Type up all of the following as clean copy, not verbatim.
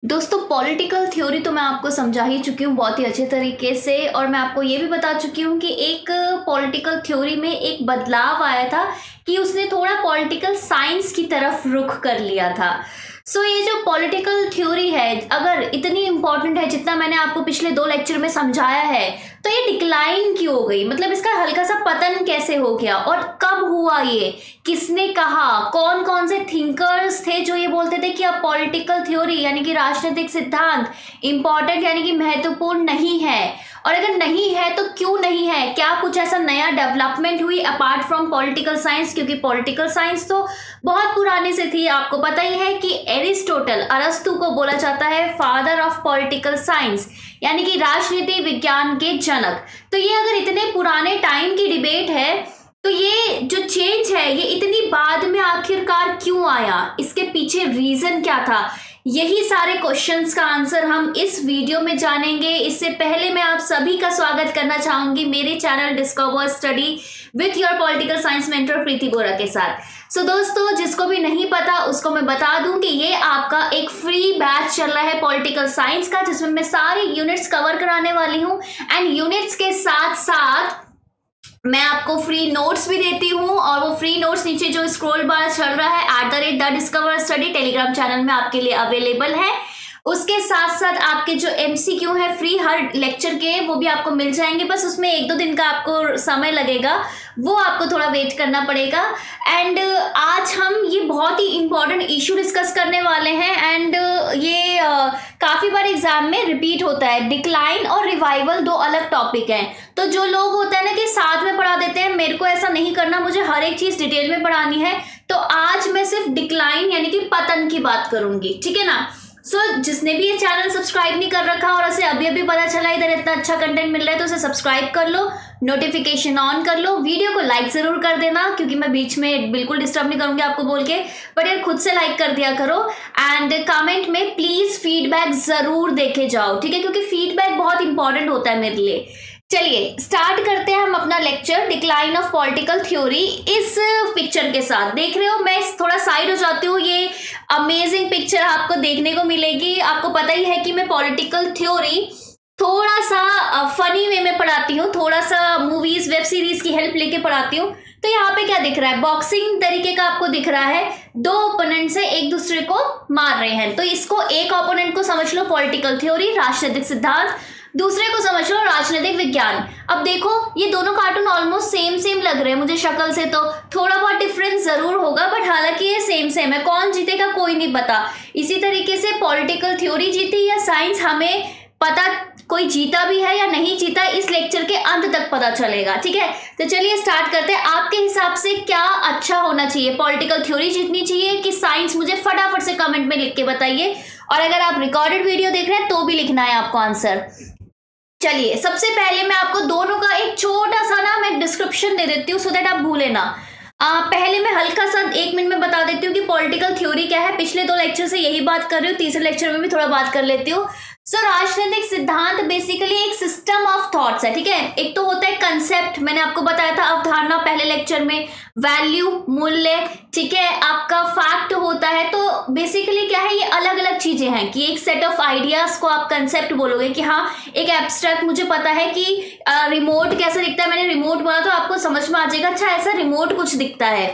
दोस्तों political theory तो मैं आपको समझा ही चुकी हूँ बहुत ही अच्छे तरीके से, और मैं आपको ये भी बता चुकी हूँ कि एक पॉलिटिकल थ्योरी में एक बदलाव आया था कि उसने थोड़ा पॉलिटिकल साइंस की तरफ रुख कर लिया था। ये जो पॉलिटिकल थ्योरी है अगर इतनी इंपॉर्टेंट है जितना मैंने आपको पिछले 2 लेक्चर में समझाया है, तो ये डिक्लाइन क्यों हो गई, मतलब इसका हल्का सा पतन कैसे हो गया और कब हुआ, ये किसने कहा, कौन कौन से थिंकर्स थे जो ये बोलते थे कि अब पॉलिटिकल थ्योरी यानी कि राजनीतिक सिद्धांत इंपॉर्टेंट यानी कि महत्वपूर्ण नहीं है, और अगर नहीं है तो क्यों नहीं है, क्या कुछ ऐसा नया डेवलपमेंट हुई अपार्ट फ्रॉम पॉलिटिकल साइंस, क्योंकि पॉलिटिकल साइंस तो बहुत पुराने से थी। आपको पता ही है कि एरिस्टोटल अरस्तु को बोला जाता है फादर ऑफ पॉलिटिकल साइंस यानी कि राजनीति विज्ञान के जनक। तो ये अगर इतने पुराने टाइम की डिबेट है तो ये जो चेंज है ये इतनी बाद में आखिरकार क्यों आया, इसके पीछे रीजन क्या था, यही सारे क्वेश्चंस का आंसर हम इस वीडियो में जानेंगे। इससे पहले मैं आप सभी का स्वागत करना चाहूंगी मेरे channel discover study with your political science mentor Preeti Bora के साथ। दोस्तों जिसको भी नहीं पता उसको मैं बता दूं कि ये आपका एक फ्री बैच चल रहा है पॉलिटिकल साइंस का, जिसमें मैं सारे यूनिट्स कवर कराने वाली हूँ, एंड यूनिट्स के साथ साथ मैं आपको फ्री नोट्स भी देती हूँ, और वो फ्री नोट्स नीचे जो स्क्रॉल बार चल रहा है @DiscoverStudy टेलीग्राम चैनल में आपके लिए अवेलेबल है। उसके साथ साथ आपके जो MCQ है फ्री हर लेक्चर के वो भी आपको मिल जाएंगे, बस उसमें 1-2 दिन का आपको समय लगेगा, वो आपको थोड़ा वेट करना पड़ेगा। एंड आज हम ये बहुत ही इंपॉर्टेंट इशू डिस्कस करने वाले हैं, एंड ये काफी बार एग्जाम में रिपीट होता है। डिक्लाइन और रिवाइवल 2 अलग टॉपिक हैं, तो जो लोग होता है ना कि साथ में पढ़ा देते हैं, मेरे को ऐसा नहीं करना, मुझे हर एक चीज डिटेल में पढ़ानी है, तो आज मैं सिर्फ डिक्लाइन यानी कि पतन की बात करूंगी, ठीक है ना। जिसने भी ये चैनल सब्सक्राइब नहीं कर रखा और उसे अभी अभी पता चला इधर इतना अच्छा कंटेंट मिल रहा है तो उसे सब्सक्राइब कर लो, नोटिफिकेशन ऑन कर लो, वीडियो को लाइक जरूर कर देना, क्योंकि मैं बीच में बिल्कुल डिस्टर्ब नहीं करूंगी आपको बोल के, पर यार खुद से लाइक कर दिया करो। एंड कमेंट में प्लीज फीडबैक जरूर देके जाओ, ठीक है, क्योंकि फीडबैक बहुत इंपॉर्टेंट होता है मेरे लिए। चलिए स्टार्ट करते हैं हम अपना lecture decline of political theory. इस पिक्चर के साथ देख रहे हो, मैं थोड़ा साइड हो जाती हूँ, ये अमेजिंग पिक्चर आपको देखने को मिलेगी। आपको पता ही है कि मैं पॉलिटिकल थ्योरी थोड़ा सा फनी वे में पढ़ाती हूँ, थोड़ा सा मूवीज वेब सीरीज की हेल्प लेके पढ़ाती हूँ। तो यहाँ पे क्या दिख रहा है, बॉक्सिंग तरीके का आपको दिख रहा है, 2 ओपोनेंट से एक दूसरे को मार रहे हैं, तो इसको एक ओपोनेंट को समझ लो पॉलिटिकल थ्योरी राजनीतिक सिद्धांत, दूसरे को समझ लो राजनीतिक विज्ञान। अब देखो ये दोनों कार्टून ऑलमोस्ट सेम लग रहे हैं मुझे शक्ल से, तो थोड़ा बहुत डिफरेंस जरूर होगा, बट हालांकि ये सेम है, कौन जीतेगा कोई नहीं पता। इसी तरीके से पॉलिटिकल थ्योरी जीती या साइंस हमें पता, कोई जीता भी है या नहीं जीता इस लेक्चर के अंत तक पता चलेगा, ठीक है। तो चलिए स्टार्ट करते हैं। आपके हिसाब से क्या अच्छा होना चाहिए, पॉलिटिकल थ्योरी जीतनी चाहिए कि साइंस, मुझे फटाफट से कमेंट में लिख के बताइए, और अगर आप रिकॉर्डेड वीडियो देख रहे हैं तो भी लिखना है आपको आंसर। चलिए सबसे पहले मैं आपको दोनों का एक छोटा सा ना मैं डिस्क्रिप्शन दे देती हूँ, सो दैट आप भूले ना। पहले मैं हल्का सा 1 मिनट में बता देती हूँ कि पॉलिटिकल थ्योरी क्या है। पिछले 2 लेक्चर से यही बात कर रही हूँ, तीसरे लेक्चर में भी थोड़ा बात कर लेती हूँ। राजनीतिक सिद्धांत बेसिकली एक सिस्टम ऑफ थॉट्स है, ठीक है। एक तो होता है कंसेप्ट, मैंने आपको बताया था अवधारणा पहले लेक्चर में, वैल्यू मूल्य, ठीक है, आपका फैक्ट होता है। तो बेसिकली क्या है, ये अलग अलग चीजें हैं कि एक सेट ऑफ आइडियाज को आप कंसेप्ट बोलोगे कि हाँ एक एब्स्ट्रैक्ट, मुझे पता है कि रिमोट कैसा दिखता है, मैंने रिमोट बोला तो आपको समझ में आ जाएगा अच्छा ऐसा रिमोट कुछ दिखता है,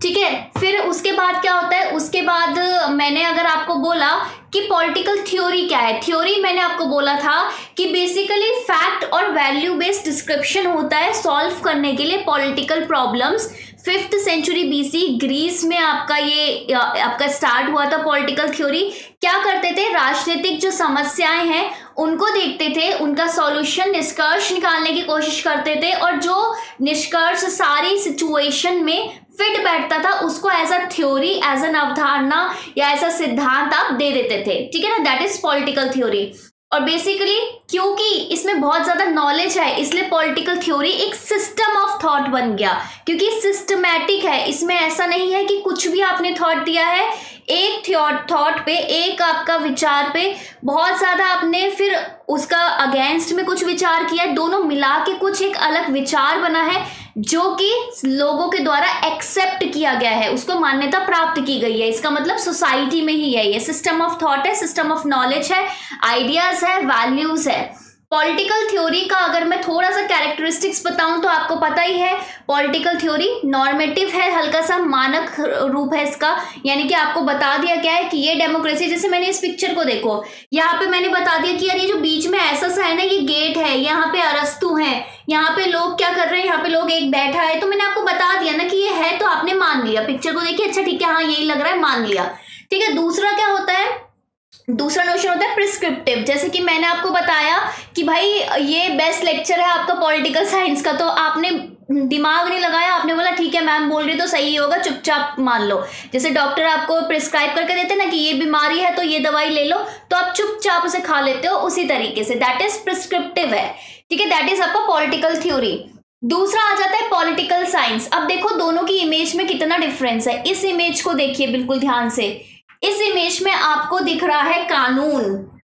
ठीक है। फिर उसके बाद क्या होता है, उसके बाद मैंने अगर आपको बोला कि पॉलिटिकल थ्योरी क्या है, थ्योरी मैंने आपको बोला था कि बेसिकली फैक्ट और वैल्यू बेस्ड डिस्क्रिप्शन होता है सॉल्व करने के लिए political problems. 5th century BC Greece में आपका स्टार्ट हुआ था पॉलिटिकल थ्योरी। क्या करते थे, राजनीतिक जो समस्याएं हैं उनको देखते थे, उनका सॉल्यूशन निष्कर्ष निकालने की कोशिश करते थे, और जो निष्कर्ष सारी सिचुएशन में फिट बैठता था उसको as a theory, as an अवधारणा या ऐसा सिद्धांत आप दे देते थे, ठीक है ना, दैट इज पॉलिटिकल थ्योरी। और बेसिकली क्योंकि इसमें बहुत ज्यादा नॉलेज है इसलिए पॉलिटिकल थ्योरी एक सिस्टम ऑफ थॉट बन गया, क्योंकि सिस्टमैटिक है, इसमें ऐसा नहीं है कि कुछ भी आपने थॉट दिया है, एक थॉट पे, एक आपका विचार पे बहुत ज्यादा आपने फिर उसका अगेंस्ट में कुछ विचार किया, दोनों मिला के कुछ एक अलग विचार बना है, जो कि लोगों के द्वारा एक्सेप्ट किया गया है, उसको मान्यता प्राप्त की गई है। इसका मतलब सोसाइटी में ही है, ये सिस्टम ऑफ थॉट है, सिस्टम ऑफ नॉलेज है, आइडियाज है, वैल्यूज है। पॉलिटिकल थ्योरी का अगर मैं थोड़ा सा कैरेक्टरिस्टिक्स बताऊं तो आपको पता ही है, पॉलिटिकल थ्योरी नॉर्मेटिव है, हल्का सा मानक रूप है इसका, यानी कि आपको बता दिया क्या है कि ये डेमोक्रेसी, जैसे मैंने इस पिक्चर को देखो, यहाँ पे मैंने बता दिया कि यार ये जो बीच में ऐसा सा है ना, ये गेट है, यहाँ पे अरस्तु है, यहाँ पे लोग क्या कर रहे हैं, यहाँ पे लोग एक बैठा है, तो मैंने आपको बता दिया ना कि ये है, तो आपने मान लिया, पिक्चर को देखिए, अच्छा ठीक है, हाँ यही लग रहा है, मान लिया, ठीक है। दूसरा क्या होता है, दूसरा नोशन होता है प्रिस्क्रिप्टिव। जैसे कि मैंने आपको बताया कि भाई ये बेस्ट लेक्चर है आपका पॉलिटिकल साइंस का, तो आपने दिमाग नहीं लगाया, आपने बोला ठीक है मैम बोल रही तो सही होगा, चुपचाप मान लो। जैसे डॉक्टर आपको प्रिस्क्राइब करके देते ना कि ये बीमारी है तो ये दवाई ले लो, तो आप चुपचाप उसे खा लेते हो, उसी तरीके से दैट इज प्रिस्क्रिप्टिव है, ठीक है, दैट इज आपका पॉलिटिकल थ्योरी। दूसरा आ जाता है पॉलिटिकल साइंस। अब देखो दोनों की इमेज में कितना डिफरेंस है, इस इमेज को देखिए बिल्कुल ध्यान से, इस इमेज में आपको दिख रहा है कानून।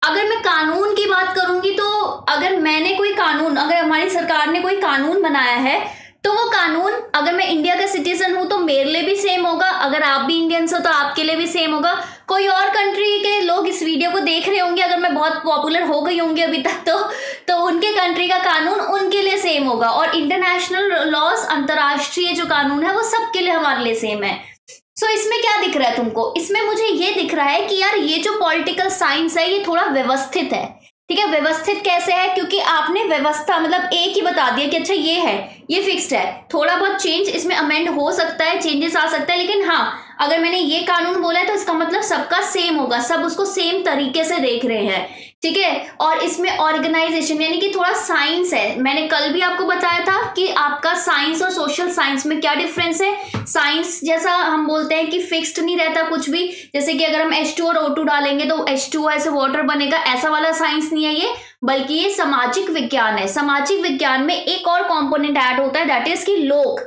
अगर मैं कानून की बात करूंगी तो अगर मैंने कोई कानून, अगर हमारी सरकार ने कोई कानून बनाया है तो वो कानून अगर मैं इंडिया का सिटीजन हूं तो मेरे लिए भी सेम होगा, अगर आप भी इंडियंस हो तो आपके लिए भी सेम होगा। कोई और कंट्री के लोग इस वीडियो को देख रहे होंगे, अगर मैं बहुत पॉपुलर हो गई होंगी अभी तक तो उनके कंट्री का कानून उनके लिए सेम होगा, और इंटरनेशनल लॉज, अंतर्राष्ट्रीय जो कानून है वो सबके लिए हमारे लिए सेम है। सो इसमें क्या दिख रहा है तुमको, इसमें मुझे ये दिख रहा है कि यार ये जो पॉलिटिकल साइंस है ये थोड़ा व्यवस्थित है, ठीक है। व्यवस्थित कैसे है, क्योंकि आपने व्यवस्था मतलब एक ही बता दिया कि अच्छा ये है, ये फिक्स्ड है, थोड़ा बहुत चेंज इसमें अमेंड हो सकता है, चेंजेस आ सकता है, लेकिन हाँ अगर मैंने ये कानून बोला है तो इसका मतलब सबका सेम होगा, सब उसको सेम तरीके से देख रहे हैं, ठीक है। और इसमें ऑर्गेनाइजेशन यानी कि थोड़ा साइंस है। मैंने कल भी आपको बताया था कि आपका साइंस और सोशल साइंस में क्या डिफरेंस है। साइंस जैसा हम बोलते हैं कि फिक्स्ड नहीं रहता कुछ भी, जैसे कि अगर हम H2 और O2 डालेंगे तो H2 ऐसे वाटर बनेगा, ऐसा वाला साइंस नहीं है ये, बल्कि ये सामाजिक विज्ञान है। सामाजिक विज्ञान में एक और कंपोनेंट ऐड होता है, दैट इज कि लोग।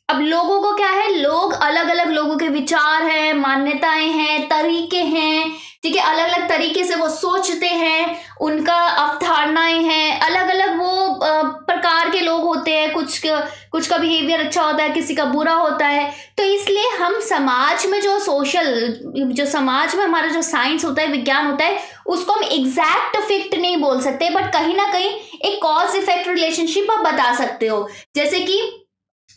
अब लोगों को क्या है, लोग अलग अलग लोगों के विचार हैं, मान्यताएं हैं, तरीके हैं, ठीक है, अलग अलग तरीके से वो सोचते हैं, उनका अवधारणाएं हैं, अलग अलग वो प्रकार के लोग होते हैं, कुछ का बिहेवियर अच्छा होता है, किसी का बुरा होता है। तो इसलिए हम समाज में जो समाज में हमारा जो साइंस होता है, विज्ञान होता है, उसको हम एग्जैक्ट फिक्ट नहीं बोल सकते, बट कहीं ना कहीं एक कॉज इफेक्ट रिलेशनशिप आप बता सकते हो। जैसे कि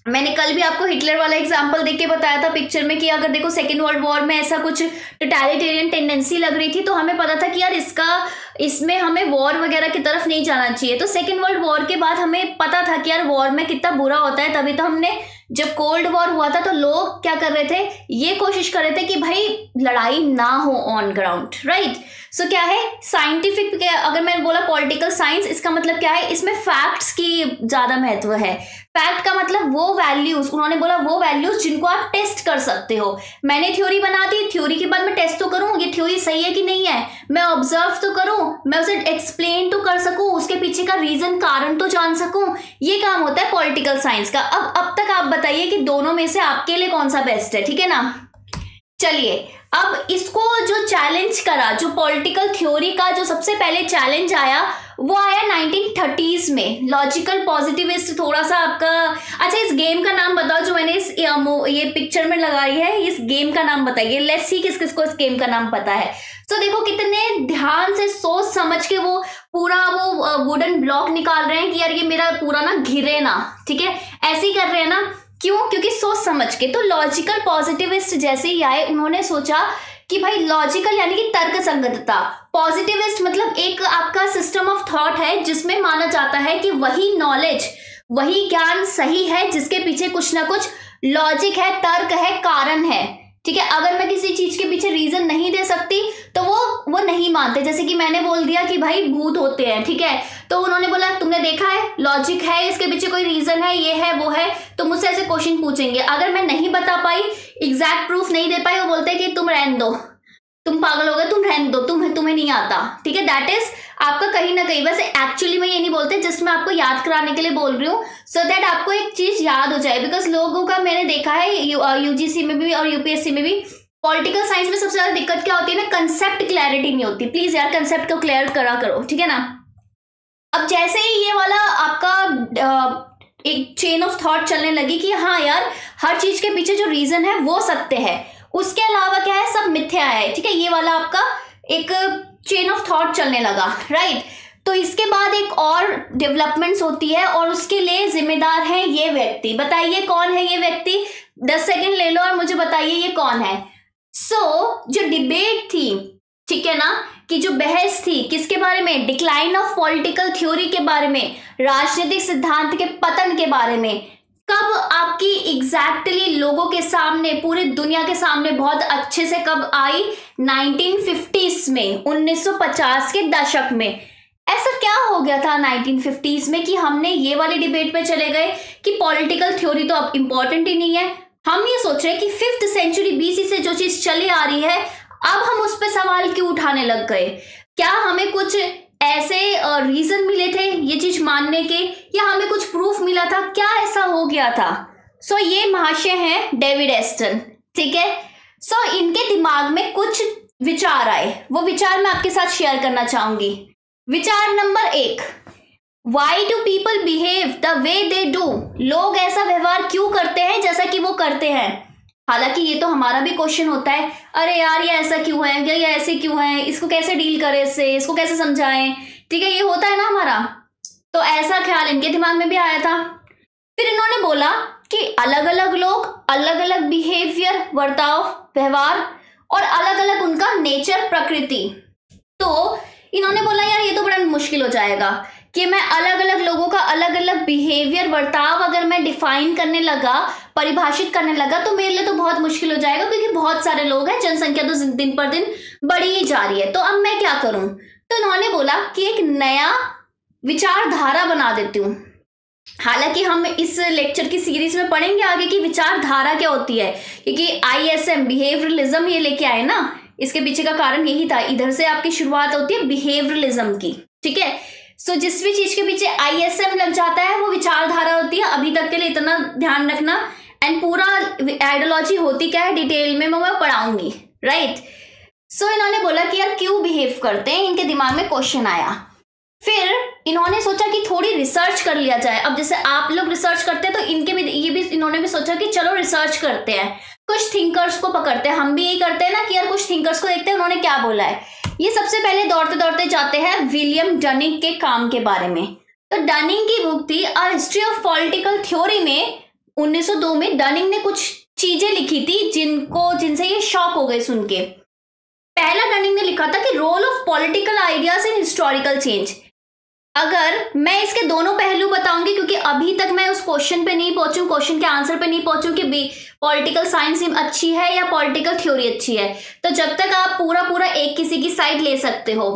मैंने कल भी आपको हिटलर वाला एग्जांपल देके बताया था पिक्चर में कि अगर देखो सेकेंड वर्ल्ड वॉर में ऐसा कुछ टोटलिटेरियन टेंडेंसी लग रही थी, तो हमें पता था कि यार इसमें हमें वॉर वगैरह की तरफ नहीं जाना चाहिए। तो सेकेंड वर्ल्ड वॉर के बाद हमें पता था कि यार वॉर में कितना बुरा होता है, तभी तो हमने, जब कोल्ड वॉर हुआ था तो लोग क्या कर रहे थे, ये कोशिश कर रहे थे कि भाई लड़ाई ना हो ऑन ग्राउंड, राइट। सो क्या है साइंटिफिक, अगर मैंने बोला पॉलिटिकल साइंस, इसका मतलब क्या है, इसमें फैक्ट्स की ज्यादा महत्व है। फैक्ट का मतलब वो वैल्यूज, उन्होंने बोला वो वैल्यूज जिनको आप टेस्ट कर सकते हो। मैंने थ्योरी बना दी, थ्योरी के बाद मैं टेस्ट तो करूं ये थ्योरी सही है कि नहीं है, मैं ऑब्जर्व तो करूं, मैं उसे एक्सप्लेन तो कर सकूं, उसके पीछे का रीजन कारण तो जान सकूं, ये काम होता है पॉलिटिकल साइंस का। अब तक आप बताइए कि दोनों में से आपके लिए कौन सा बेस्ट है, ठीक है ना। चलिए अब इसको जो चैलेंज करा, जो पॉलिटिकल थ्योरी का जो सबसे पहले चैलेंज आया वो आया 1930s में, लॉजिकल पॉजिटिविस्ट। थोड़ा सा आपका, अच्छा इस गेम का नाम बताओ जो मैंने ये पिक्चर में लगाई है, इस गेम का नाम बताइए। लेट्स सी किस किसको इस गेम का नाम पता है। तो देखो कितने ध्यान से सोच समझ के वो पूरा वो वुडन ब्लॉक निकाल रहे हैं कि यार ये मेरा पूरा ना घिरे ना, ठीक है, ऐसे ही कर रहे हैं ना, क्यों, क्योंकि सोच समझ के। तो लॉजिकल पॉजिटिविस्ट जैसे ही आए, उन्होंने सोचा कि भाई लॉजिकल यानी कि तर्क संगतता, पॉजिटिविस्ट मतलब एक आपका सिस्टम ऑफ थॉट है जिसमें माना जाता है कि वही नॉलेज, वही ज्ञान सही है जिसके पीछे कुछ ना कुछ लॉजिक है, तर्क है, कारण है, ठीक है। अगर मैं किसी चीज के पीछे रीजन नहीं दे सकती तो वो नहीं मानते। जैसे कि मैंने बोल दिया कि भाई भूत होते हैं, ठीक है, तो उन्होंने बोला तुमने देखा है, लॉजिक है, इसके पीछे कोई रीजन है, ये है वो है, तो मुझसे ऐसे क्वेश्चन पूछेंगे। अगर मैं नहीं बता पाई, एग्जैक्ट प्रूफ नहीं दे पाई, वो बोलते हैं कि तुम रहने दो, तुम पागल हो गए, तुम रहने दो, तुम्हें नहीं आता, ठीक है। दैट इज आपका कहीं ना कहीं, वैसे एक्चुअली में ये नहीं बोलते, जस्ट मैं आपको याद कराने के लिए बोल रही हूँ, सो दैट आपको एक चीज याद हो जाए। बिकॉज लोगों का मैंने देखा है यूजीसी में भी और यूपीएससी में भी, पॉलिटिकल साइंस में सबसे ज्यादा दिक्कत क्या होती है ना, कंसेप्ट क्लैरिटी नहीं होती। प्लीज यार कंसेप्ट को क्लियर करा करो, ठीक है ना। अब जैसे ही ये वाला आपका एक चेन ऑफ थॉट चलने लगी कि हाँ यार, हर चीज के पीछे जो रीजन है वो सत्य है, उसके अलावा क्या है, सब मिथ्या है। ठीक है, ये वाला आपका एक चेन ऑफ थॉट चलने लगा, राइट। तो इसके बाद एक और डेवलपमेंट्स होती है और उसके लिए जिम्मेदार है ये व्यक्ति। बताइए कौन है ये व्यक्ति? 10 सेकंड ले लो और मुझे बताइए ये कौन है। जो डिबेट थी, ठीक है ना, कि जो बहस थी किसके बारे में? डिक्लाइन ऑफ पॉलिटिकल थ्योरी के बारे में, राजनीतिक सिद्धांत के पतन के बारे में। कब आपकी एग्जैक्टली लोगों के सामने, पूरी दुनिया के सामने बहुत अच्छे से कब आई? 1950s में, 1950 के दशक में। ऐसा क्या हो गया था 1950s में कि हमने ये वाली डिबेट पे चले गए कि पॉलिटिकल थ्योरी तो अब इंपॉर्टेंट ही नहीं है। हम ये सोच रहे हैं कि 5th सेंचुरी बीसी से जो चीज चली आ रही है, अब हम उस पर सवाल क्यों उठाने लग गए? क्या हमें कुछ ऐसे रीजन मिले थे ये चीज मानने के, या हमें कुछ प्रूफ मिला था? क्या ऐसा हो गया था? ये महाशय हैं डेविड एस्टन, ठीक है। इनके दिमाग में कुछ विचार आए, वो विचार मैं आपके साथ शेयर करना चाहूंगी। विचार number 1, why do people behave the way they do? लोग ऐसा व्यवहार क्यों करते हैं जैसा कि वो करते हैं? हालांकि ये तो हमारा भी क्वेश्चन होता है, अरे यार ये ऐसा क्यों है, या ये ऐसे क्यों है, इसको कैसे डील करें, इसको कैसे समझाएं, ठीक है, ये होता है ना हमारा। तो ऐसा ख्याल इनके दिमाग में भी आया था। फिर इन्होंने बोला कि अलग अलग लोग, अलग अलग बिहेवियर, बर्ताव, व्यवहार, और अलग अलग उनका नेचर, प्रकृति। तो इन्होंने बोला यार ये तो बड़ा मुश्किल हो जाएगा कि मैं अलग अलग लोगों का अलग अलग बिहेवियर, बर्ताव अगर मैं डिफाइन करने लगा, परिभाषित करने लगा, तो मेरे लिए तो बहुत मुश्किल हो जाएगा, क्योंकि बहुत सारे लोग हैं, जनसंख्या तो दिन पर दिन बढ़ी ही जा रही है। तो अब मैं क्या करूं? तो इन्होंने बोला कि एक नया विचारधारा बना देती हूँ। हालांकि हम इस लेक्चर की सीरीज में पढ़ेंगे आगे कि विचारधारा क्या होती है, क्योंकि ISM बिहेवियरलिज्म ये लेके आए ना, इसके पीछे का कारण यही था। इधर से आपकी शुरुआत होती है बिहेवियरलिज्म की, ठीक है। जिस भी चीज के पीछे ISM लग जाता है वो विचारधारा होती है। अभी तक के लिए इतना ध्यान रखना, एंड पूरा आइडियोलॉजी होती क्या है डिटेल में मैं पढ़ाऊंगी, राइट। इन्होंने बोला कि यार क्यों बिहेव करते हैं, इनके दिमाग में क्वेश्चन आया। फिर इन्होंने सोचा कि थोड़ी रिसर्च कर लिया जाए। अब जैसे आप लोग रिसर्च करते हैं तो इन्होंने भी सोचा कि चलो रिसर्च करते हैं, कुछ थिंकर्स को पकड़ते हैं। हम भी यही करते हैं ना कि यार कुछ थिंकर्स को देखते हैं उन्होंने क्या बोला है। ये सबसे पहले दौड़ते दौड़ते जाते हैं विलियम डनिंग के काम के बारे में। तो डनिंग की बुक थी a history of political theory में 1902 में डनिंग ने कुछ चीजें लिखी थी जिनसे ये शॉक हो गए सुन के। पहला डनिंग ने लिखा था कि role of political ideas in historical change. अगर मैं इसके दोनों पहलू बताऊंगी, क्योंकि अभी तक मैं उस क्वेश्चन पे नहीं पहुंचू, क्वेश्चन के आंसर पे नहीं पहुंचू कि पॉलिटिकल साइंस अच्छी है या पॉलिटिकल थ्योरी अच्छी है, तो जब तक आप पूरा एक किसी की साइड ले सकते हो।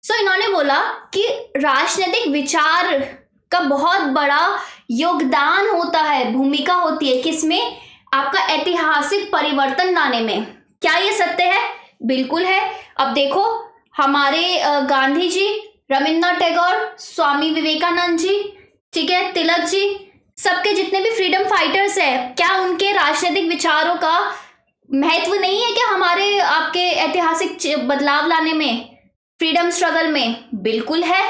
इन्होंने बोला कि राजनीतिक विचार का बहुत बड़ा योगदान होता है, भूमिका होती है किसमें? आपका ऐतिहासिक परिवर्तन लाने में। क्या ये सत्य है? बिल्कुल है। अब देखो हमारे गांधी जी, रविन्द्रनाथ टैगोर, स्वामी विवेकानंद जी, ठीक है, तिलक जी, सबके जितने भी फ्रीडम फाइटर्स है, क्या उनके राजनीतिक विचारों का महत्व नहीं है क्या हमारे आपके ऐतिहासिक बदलाव लाने में, फ्रीडम स्ट्रगल में? बिल्कुल है।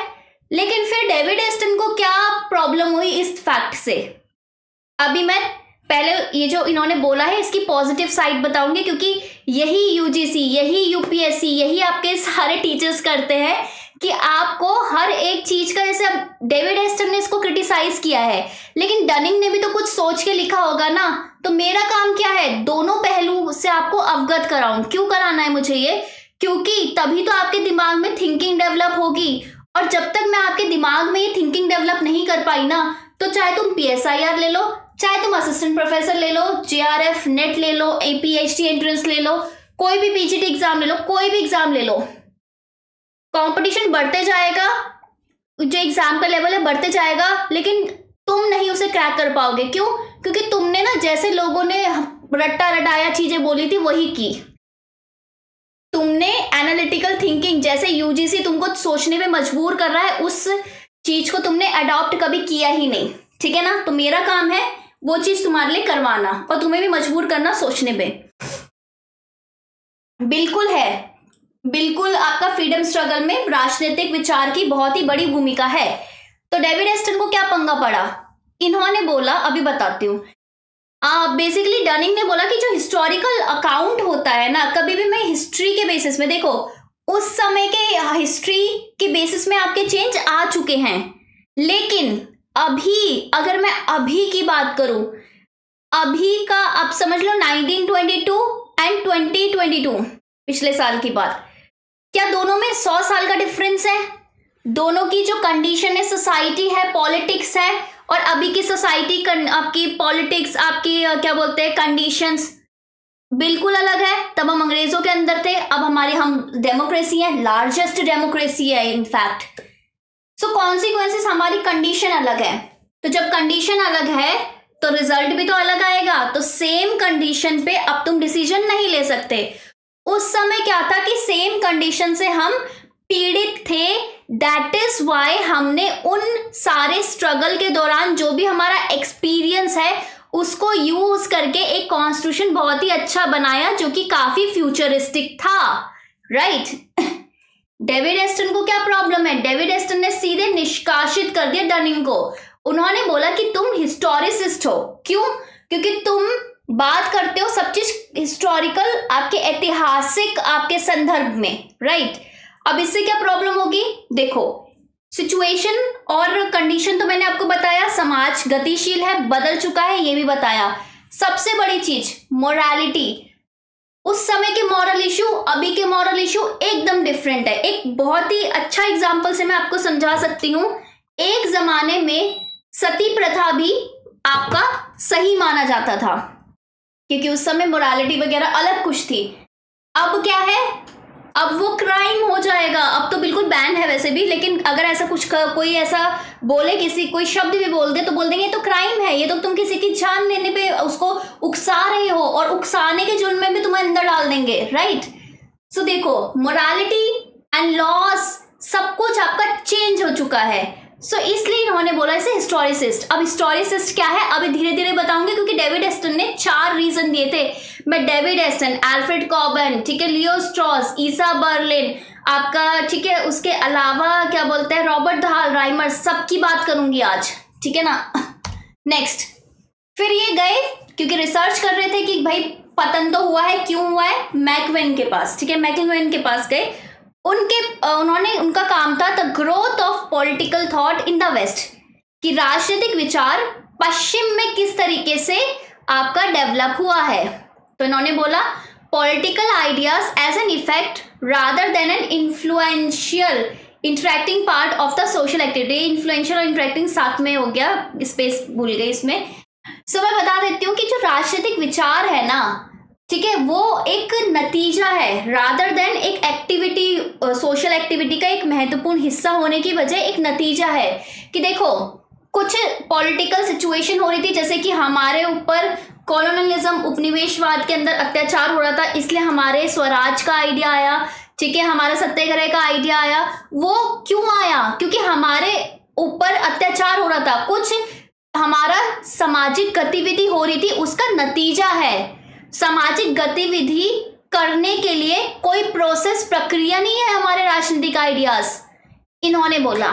लेकिन फिर डेविड एस्टन को क्या प्रॉब्लम हुई इस फैक्ट से? अभी मैं पहले ये जो इन्होंने बोला है इसकी पॉजिटिव साइड बताऊंगी, क्योंकि यही UGC, यही UPSC, यही आपके सारे टीचर्स करते हैं कि आपको हर एक चीज का, जैसे अब डेविड एस्टन ने इसको क्रिटिसाइज किया है, लेकिन डनिंग ने भी तो कुछ सोच के लिखा होगा ना। तो मेरा काम क्या है? दोनों पहलू से आपको अवगत कराऊं। क्यों कराना है मुझे ये? क्योंकि तभी तो आपके दिमाग में थिंकिंग डेवलप होगी, और जब तक मैं आपके दिमाग में ये थिंकिंग डेवलप नहीं कर पाई ना, तो चाहे तुम PSIR ले लो, चाहे तुम असिस्टेंट प्रोफेसर ले लो, JRF नेट ले लो, PhD एंट्रेंस ले लो, कोई भी PGT एग्जाम ले लो, कोई भी एग्जाम ले लो, कंपटीशन बढ़ते जाएगा, जो एग्जाम का लेवल है बढ़ते जाएगा, लेकिन तुम नहीं उसे क्रैक कर पाओगे। क्यों? क्योंकि तुमने ना जैसे लोगों ने रट्टा रटाया चीजें बोली थी वही की। तुमने एनालिटिकल थिंकिंग, जैसे UGC तुमको सोचने में मजबूर कर रहा है, उस चीज को तुमने अडॉप्ट कभी किया ही नहीं, ठीक है ना। तो मेरा काम है वो चीज तुम्हारे लिए करवाना और तुम्हें भी मजबूर करना सोचने पे। बिल्कुल है, बिल्कुल आपका फ्रीडम स्ट्रगल में राजनीतिक विचार की बहुत ही बड़ी भूमिका है। तो डेविड एस्टन को क्या पंगा पड़ा? इन्होंने बोला, अभी बताती हूँ। बेसिकली डनिंग ने बोला कि जो हिस्टोरिकल अकाउंट होता है ना, कभी भी मैं हिस्ट्री के बेसिस में, देखो उस समय के हिस्ट्री के बेसिस में आपके चेंज आ चुके हैं, लेकिन अभी अगर मैं अभी की बात करूं, अभी का आप समझ लो 1922 एंड 2022, पिछले साल की बात, क्या दोनों में 100 साल का डिफरेंस है? दोनों की जो कंडीशन है, सोसाइटी है, पॉलिटिक्स है, और अभी की सोसाइटी, आपकी पॉलिटिक्स, आपकी क्या बोलते हैं, कंडीशंस बिल्कुल अलग है। तब हम अंग्रेजों के अंदर थे, अब हम डेमोक्रेसी है, लार्जेस्ट डेमोक्रेसी है इनफैक्ट। सो कॉन्सिक्वेंसेस, हमारी कंडीशन अलग है। तो जब कंडीशन अलग है तो रिजल्ट भी तो अलग आएगा। तो सेम कंडीशन पे अब तुम डिसीजन नहीं ले सकते। उस समय क्या था कि सेम कंडीशन से हम पीड़ित थे, दैट इज वाई हमने उन सारे स्ट्रगल के दौरान जो भी हमारा एक्सपीरियंस है उसको यूज करके एक कॉन्स्टिट्यूशन बहुत ही अच्छा बनाया, जो कि काफी फ्यूचरिस्टिक था, राइट? डेविड एस्टन को क्या प्रॉब्लम है? डेविड एस्टन ने सीधे निष्कासित कर दिया डनिंग को। उन्होंने बोला कि तुम हिस्टोरिसिस्ट हो। क्यों? क्योंकि तुम बात करते हो सब चीज हिस्टोरिकल, आपके ऐतिहासिक आपके संदर्भ में, राइट? अब इससे क्या प्रॉब्लम होगी? देखो, सिचुएशन और कंडीशन तो मैंने आपको बताया, समाज गतिशील है, बदल चुका है, ये भी बताया। सबसे बड़ी चीज मोरालिटी, उस समय के मॉरल इशू, अभी के मॉरल इशू एकदम डिफरेंट है। एक बहुत ही अच्छा एग्जांपल से मैं आपको समझा सकती हूँ। एक जमाने में सती प्रथा भी आपका सही माना जाता था, क्योंकि उस समय मोरालिटी वगैरह अलग कुछ थी। अब क्या है? अब वो क्राइम हो जाएगा। अब तो बिल्कुल बैन है वैसे भी, लेकिन अगर ऐसा कुछ कोई ऐसा बोले, कोई शब्द भी बोल दे तो बोल देंगे ये तो क्राइम है, ये तो तुम किसी की जान लेने पे उसको उकसा रहे हो, और उकसाने के जुर्म में भी तुम्हें अंदर डाल देंगे, राइट? सो देखो, मोरालिटी एंड लॉस सब कुछ आपका चेंज हो चुका है। सो इसलिए इन्होंने बोला इसे हिस्टोरिसिस्ट। अब हिस्टोरिसिस्ट क्या है अभी धीरे धीरे बताऊंगी, क्योंकि डेविड एस्टन ने 4 रीजन दिए थे। मैं डेविड एस्टन, एल्फ्रेड कॉबन, ठीक है, लियो स्ट्रॉस, ईसा बर्लिन आपका, ठीक है, उसके अलावा क्या बोलते हैं, रॉबर्ट द राइमर, सबकी बात करूंगी आज, ठीक है ना? नेक्स्ट, फिर ये गए क्योंकि रिसर्च कर रहे थे कि भाई पतन तो हुआ है, क्यों हुआ है, मैकवेन के पास, ठीक है, मैकवेन के पास गए। उनका काम था the growth of political thought in the west, कि राजनीतिक विचार पश्चिम में किस तरीके से आपका डेवलप हुआ है। तो इन्होंने बोला political ideas as an effect rather than an influential interacting part of the social activity. Influential और इंटरेक्टिंग साथ में हो गया, स्पेस भूल गई इसमें। सो मैं बता देती हूँ कि जो राजनीतिक विचार है ना, ठीक है, वो एक नतीजा है रादर देन एक एक्टिविटी, सोशल एक्टिविटी का एक महत्वपूर्ण हिस्सा होने की वजह एक नतीजा है। कि देखो कुछ पॉलिटिकल सिचुएशन हो रही थी, जैसे कि हमारे ऊपर कॉलोनियलिज्म, उपनिवेशवाद के अंदर अत्याचार हो रहा था, इसलिए हमारे स्वराज का आइडिया आया, ठीक है, हमारा सत्याग्रह का आइडिया आया। वो क्यों आया? क्योंकि हमारे ऊपर अत्याचार हो रहा था, कुछ हमारा सामाजिक गतिविधि हो रही थी, उसका नतीजा है। सामाजिक गतिविधि करने के लिए कोई प्रोसेस, प्रक्रिया नहीं है हमारे राजनीतिक आइडियाज, इन्होंने बोला।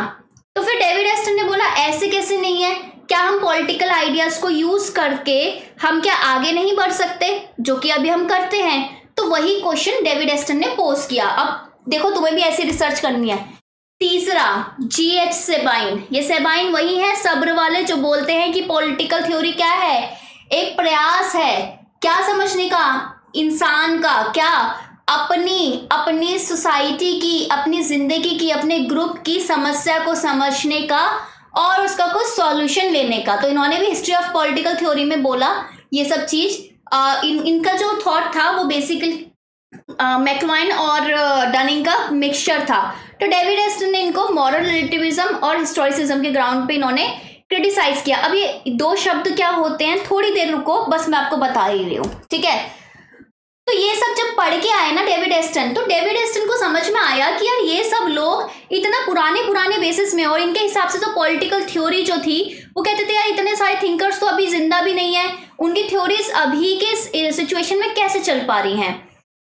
तो फिर डेविड एस्टन ने बोला ऐसे कैसे नहीं है, क्या हम पॉलिटिकल आइडियाज को यूज करके हम क्या आगे नहीं बढ़ सकते, जो कि अभी हम करते हैं? तो वही क्वेश्चन डेविड एस्टन ने पोस्ट किया। अब देखो तुम्हें भी ऐसी रिसर्च करनी है। तीसरा, G.H. सेबाइन। ये सेबाइन वही है सब्र वाले जो बोलते हैं कि पॉलिटिकल थ्योरी क्या है, एक प्रयास है क्या समझने का, इंसान का क्या अपनी सोसाइटी की, अपनी जिंदगी की, अपने ग्रुप की समस्या को समझने का और उसका कुछ सॉल्यूशन लेने का। तो इन्होंने भी हिस्ट्री ऑफ पॉलिटिकल थ्योरी में बोला ये सब चीज। इनका जो थॉट था वो बेसिकली मैकवेन और डनिंग का मिक्सचर था। तो डेविड एस्टन ने इनको मॉरल रिलेटिविज्म और हिस्टोरिसिज्म के ग्राउंड पे इन्होंने क्रिटिसाइज किया। अब ये 2 शब्द क्या होते हैं, थोड़ी देर रुको, बस मैं आपको बता ही रही हूँ, ठीक है? तो ये सब जब पढ़ के आए ना डेविड एस्टन, तो डेविड एस्टन को समझ में आया कि यार ये सब लोग इतना पुराने बेसिस में, और इनके हिसाब से तो पॉलिटिकल थ्योरी जो थी वो कहते थे यार इतने सारे थिंकर्स तो अभी जिंदा भी नहीं है, उनकी थ्योरीज अभी के सिचुएशन में कैसे चल पा रही हैं।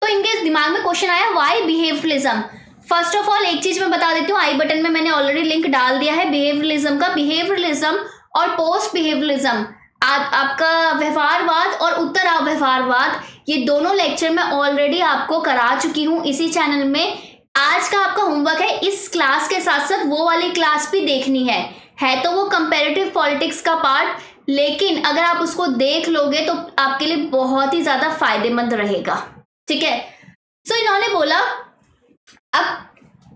तो इनके दिमाग में क्वेश्चन आया why behaviourism. First of all एक चीज मैं बता देती हूँ, आई बटन में मैंने ऑलरेडी लिंक डाल दिया है बिहेवियरलिज्म का। बिहेवियरलिज्म और पोस्ट बिहेवियरिज्म, आपका व्यवहारवाद और उत्तर व्यवहारवाद, ये दोनों लेक्चर मैं ऑलरेडी आपको करा चुकी हूँ इसी चैनल में। आज का आपका होमवर्क है इस क्लास के साथ साथ वो वाली क्लास भी देखनी है तो वो कंपैरेटिव पॉलिटिक्स का पार्ट, लेकिन अगर आप उसको देख लोगे तो आपके लिए बहुत ही ज्यादा फायदेमंद रहेगा। ठीक है, सो इन्होंने बोला, अब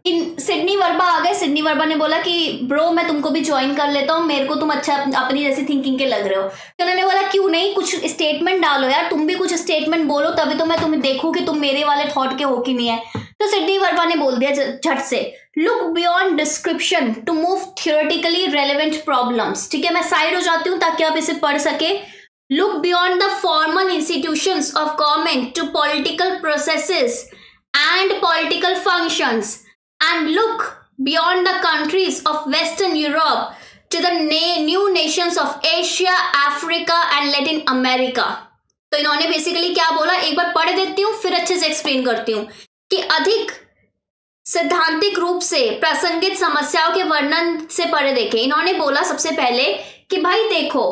सिडनी वर्बा आ गए। सिडनी वर्बा ने बोला कि ब्रो मैं तुमको भी ज्वाइन कर लेता हूँ, मेरे को तुम अच्छा अपनी जैसी थिंकिंग के लग रहे हो। तो उन्होंने बोला क्यों नहीं, कुछ स्टेटमेंट डालो यार, तुम भी कुछ स्टेटमेंट बोलो, तभी तो मैं तुम्हें देखूँ कि तुम मेरे वाले थॉट के हो कि नहीं है। तो सिडनी वर्बा ने बोल दिया झट से, look beyond description to move theoretically relevant problems. ठीक है, मैं साइड हो जाती हूँ ताकि आप इसे पढ़ सके। Look beyond the formal institutions of government to political processes and political functions and look beyond the countries of Western Europe to the new nations of Asia, Africa and Latin America। तो इन्होंने basically क्या बोला, एक बार पढ़ देती हूँ फिर अच्छे से एक्सप्लेन करती हूँ कि अधिक सैद्धांतिक रूप से प्रासंगिक समस्याओं के वर्णन से पढ़े देखें। इन्होंने बोला सबसे पहले कि भाई देखो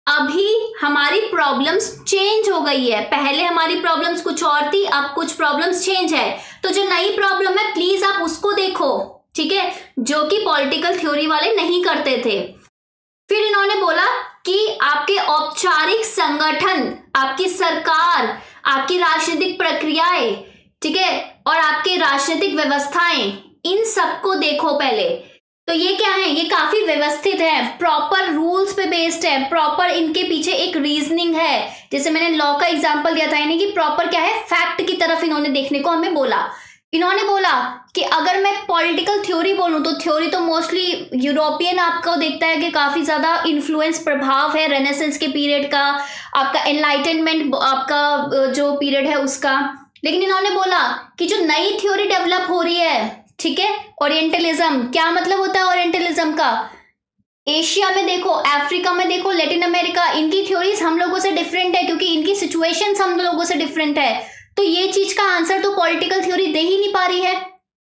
अभी हमारी प्रॉब्लम्स चेंज हो गई है, पहले हमारी प्रॉब्लम्स कुछ और थी, अब कुछ प्रॉब्लम्स चेंज है, तो जो नई प्रॉब्लम है प्लीज आप उसको देखो। ठीक है, जो कि पॉलिटिकल थ्योरी वाले नहीं करते थे। फिर इन्होंने बोला कि आपके औपचारिक संगठन, आपकी सरकार, आपकी राजनीतिक प्रक्रियाएं, ठीक है, और आपके राजनीतिक व्यवस्थाएं, इन सबको देखो पहले। तो ये क्या है, ये काफी व्यवस्थित है, प्रॉपर रूल्स पे बेस्ड है, प्रॉपर इनके पीछे एक रीजनिंग है। जैसे मैंने लॉ का एग्जांपल दिया था, यानी कि प्रॉपर क्या है, फैक्ट की तरफ इन्होंने देखने को हमें बोला। इन्होंने बोला कि अगर मैं पॉलिटिकल थ्योरी बोलूं तो थ्योरी तो मोस्टली यूरोपियन आपको देखता है कि काफी ज्यादा इन्फ्लुएंस प्रभाव है रेनेसेंस के पीरियड का, आपका एनलाइटनमेंट आपका जो पीरियड है उसका। लेकिन इन्होंने बोला कि जो नई थ्योरी डेवलप हो रही है, ठीक है, ओरिएंटलिज्म, क्या मतलब होता है ओरिएंटलिज्म का, एशिया में देखो, अफ्रीका में देखो, लैटिन अमेरिका, इनकी थ्योरीज हम लोगों से डिफरेंट है क्योंकि इनकी सिचुएशंस हम लोगों से डिफरेंट है। तो ये चीज का आंसर तो पॉलिटिकल थ्योरी दे ही नहीं पा रही है।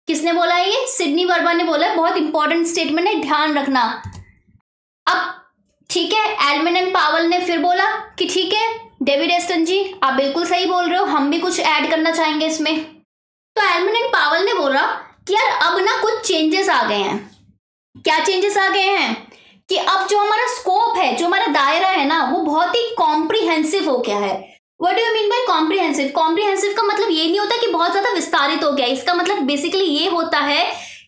किसने बोला है ये, सिडनी वर्बा ने बोला है, बहुत इंपॉर्टेंट स्टेटमेंट है, ध्यान रखना। अब ठीक है, एल्मन एंड पावल ने फिर बोला कि ठीक है डेविड एस्टन जी आप बिल्कुल सही बोल रहे हो, हम भी कुछ ऐड करना चाहेंगे इसमें। तो एल्मन एंड पावल ने बोला कि यार अब ना कुछ चेंजेस आ गए हैं। क्या चेंजेस आ गए हैं कि अब जो हमारा स्कोप है, जो हमारा दायरा है ना, वो बहुत ही कॉम्प्रिहेंसिव हो गया है। What do you mean by comprehensive? Comprehensive का मतलब ये नहीं होता कि बहुत ज्यादा विस्तारित हो गया, इसका मतलब बेसिकली ये होता है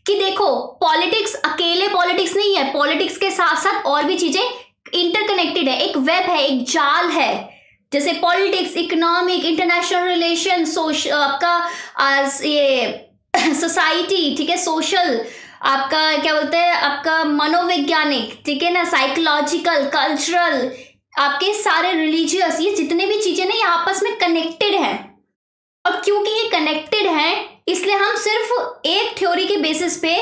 कि देखो पॉलिटिक्स अकेले पॉलिटिक्स नहीं है, पॉलिटिक्स के साथ साथ और भी चीजें इंटरकनेक्टेड है, एक वेब है, एक जाल है। जैसे पॉलिटिक्स, इकोनॉमिक, इंटरनेशनल रिलेशन, आपका ये सोसाइटी, ठीक है, सोशल, आपका क्या बोलते हैं, आपका मनोवैज्ञानिक, ठीक है ना, साइकोलॉजिकल, कल्चरल, आपके सारे रिलीजियस, ये जितने भी चीजें ना ये आपस में कनेक्टेड हैं। और क्योंकि ये कनेक्टेड हैं इसलिए हम सिर्फ एक थ्योरी के बेसिस पे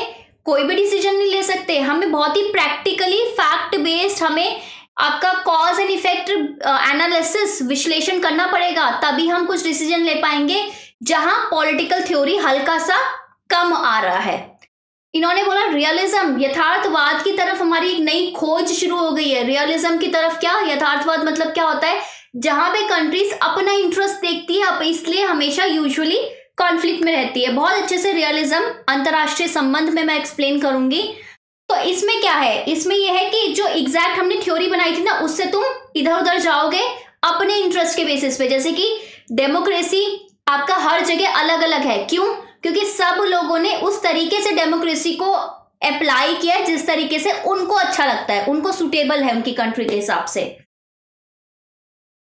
कोई भी डिसीजन नहीं ले सकते, हमें बहुत ही प्रैक्टिकली फैक्ट बेस्ड हमें आपका कॉज एंड इफेक्ट एनालिसिस, विश्लेषण करना पड़ेगा, तभी हम कुछ डिसीजन ले पाएंगे जहां पॉलिटिकल थ्योरी हल्का सा कम आ रहा है। इन्होंने बोला रियलिज्म, यथार्थवाद की तरफ हमारी एक नई खोज शुरू हो गई है। रियलिज्म की तरफ क्या, यथार्थवाद मतलब क्या होता है, जहां पे कंट्रीज अपना इंटरेस्ट देखती है, इसलिए हमेशा यूजुअली कॉन्फ्लिक्ट में रहती है। बहुत अच्छे से रियलिज्म अंतरराष्ट्रीय संबंध में मैं एक्सप्लेन करूंगी। तो इसमें क्या है, इसमें यह है कि जो एग्जैक्ट हमने थ्योरी बनाई थी ना, उससे तुम इधर उधर जाओगे अपने इंटरेस्ट के बेसिस पे। जैसे कि डेमोक्रेसी आपका हर जगह अलग अलग है, क्यों, क्योंकि सब लोगों ने उस तरीके से डेमोक्रेसी को अप्लाई किया जिस तरीके से उनको अच्छा लगता है, उनको सुटेबल है उनकी कंट्री के हिसाब से।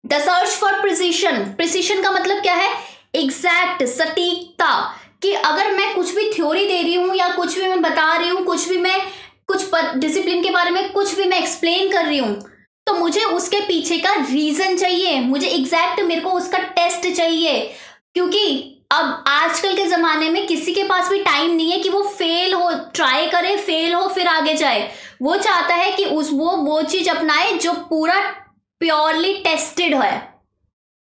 The search for precision, precision का मतलब क्या है, एग्जैक्ट, सटीकता, कि अगर मैं कुछ भी थ्योरी दे रही हूं या कुछ भी मैं बता रही हूं, कुछ भी मैं कुछ डिसिप्लिन के बारे में कुछ भी मैं एक्सप्लेन कर रही हूं, तो मुझे उसके पीछे का रीजन चाहिए, मुझे एग्जैक्ट मेरे को उसका टेस्ट चाहिए। क्योंकि अब आजकल के जमाने में किसी के पास भी टाइम नहीं है कि वो फेल हो, ट्राई करे, फेल हो, फिर आगे जाए। वो चाहता है कि वो चीज अपनाए जो पूरा प्योरली टेस्टेड है,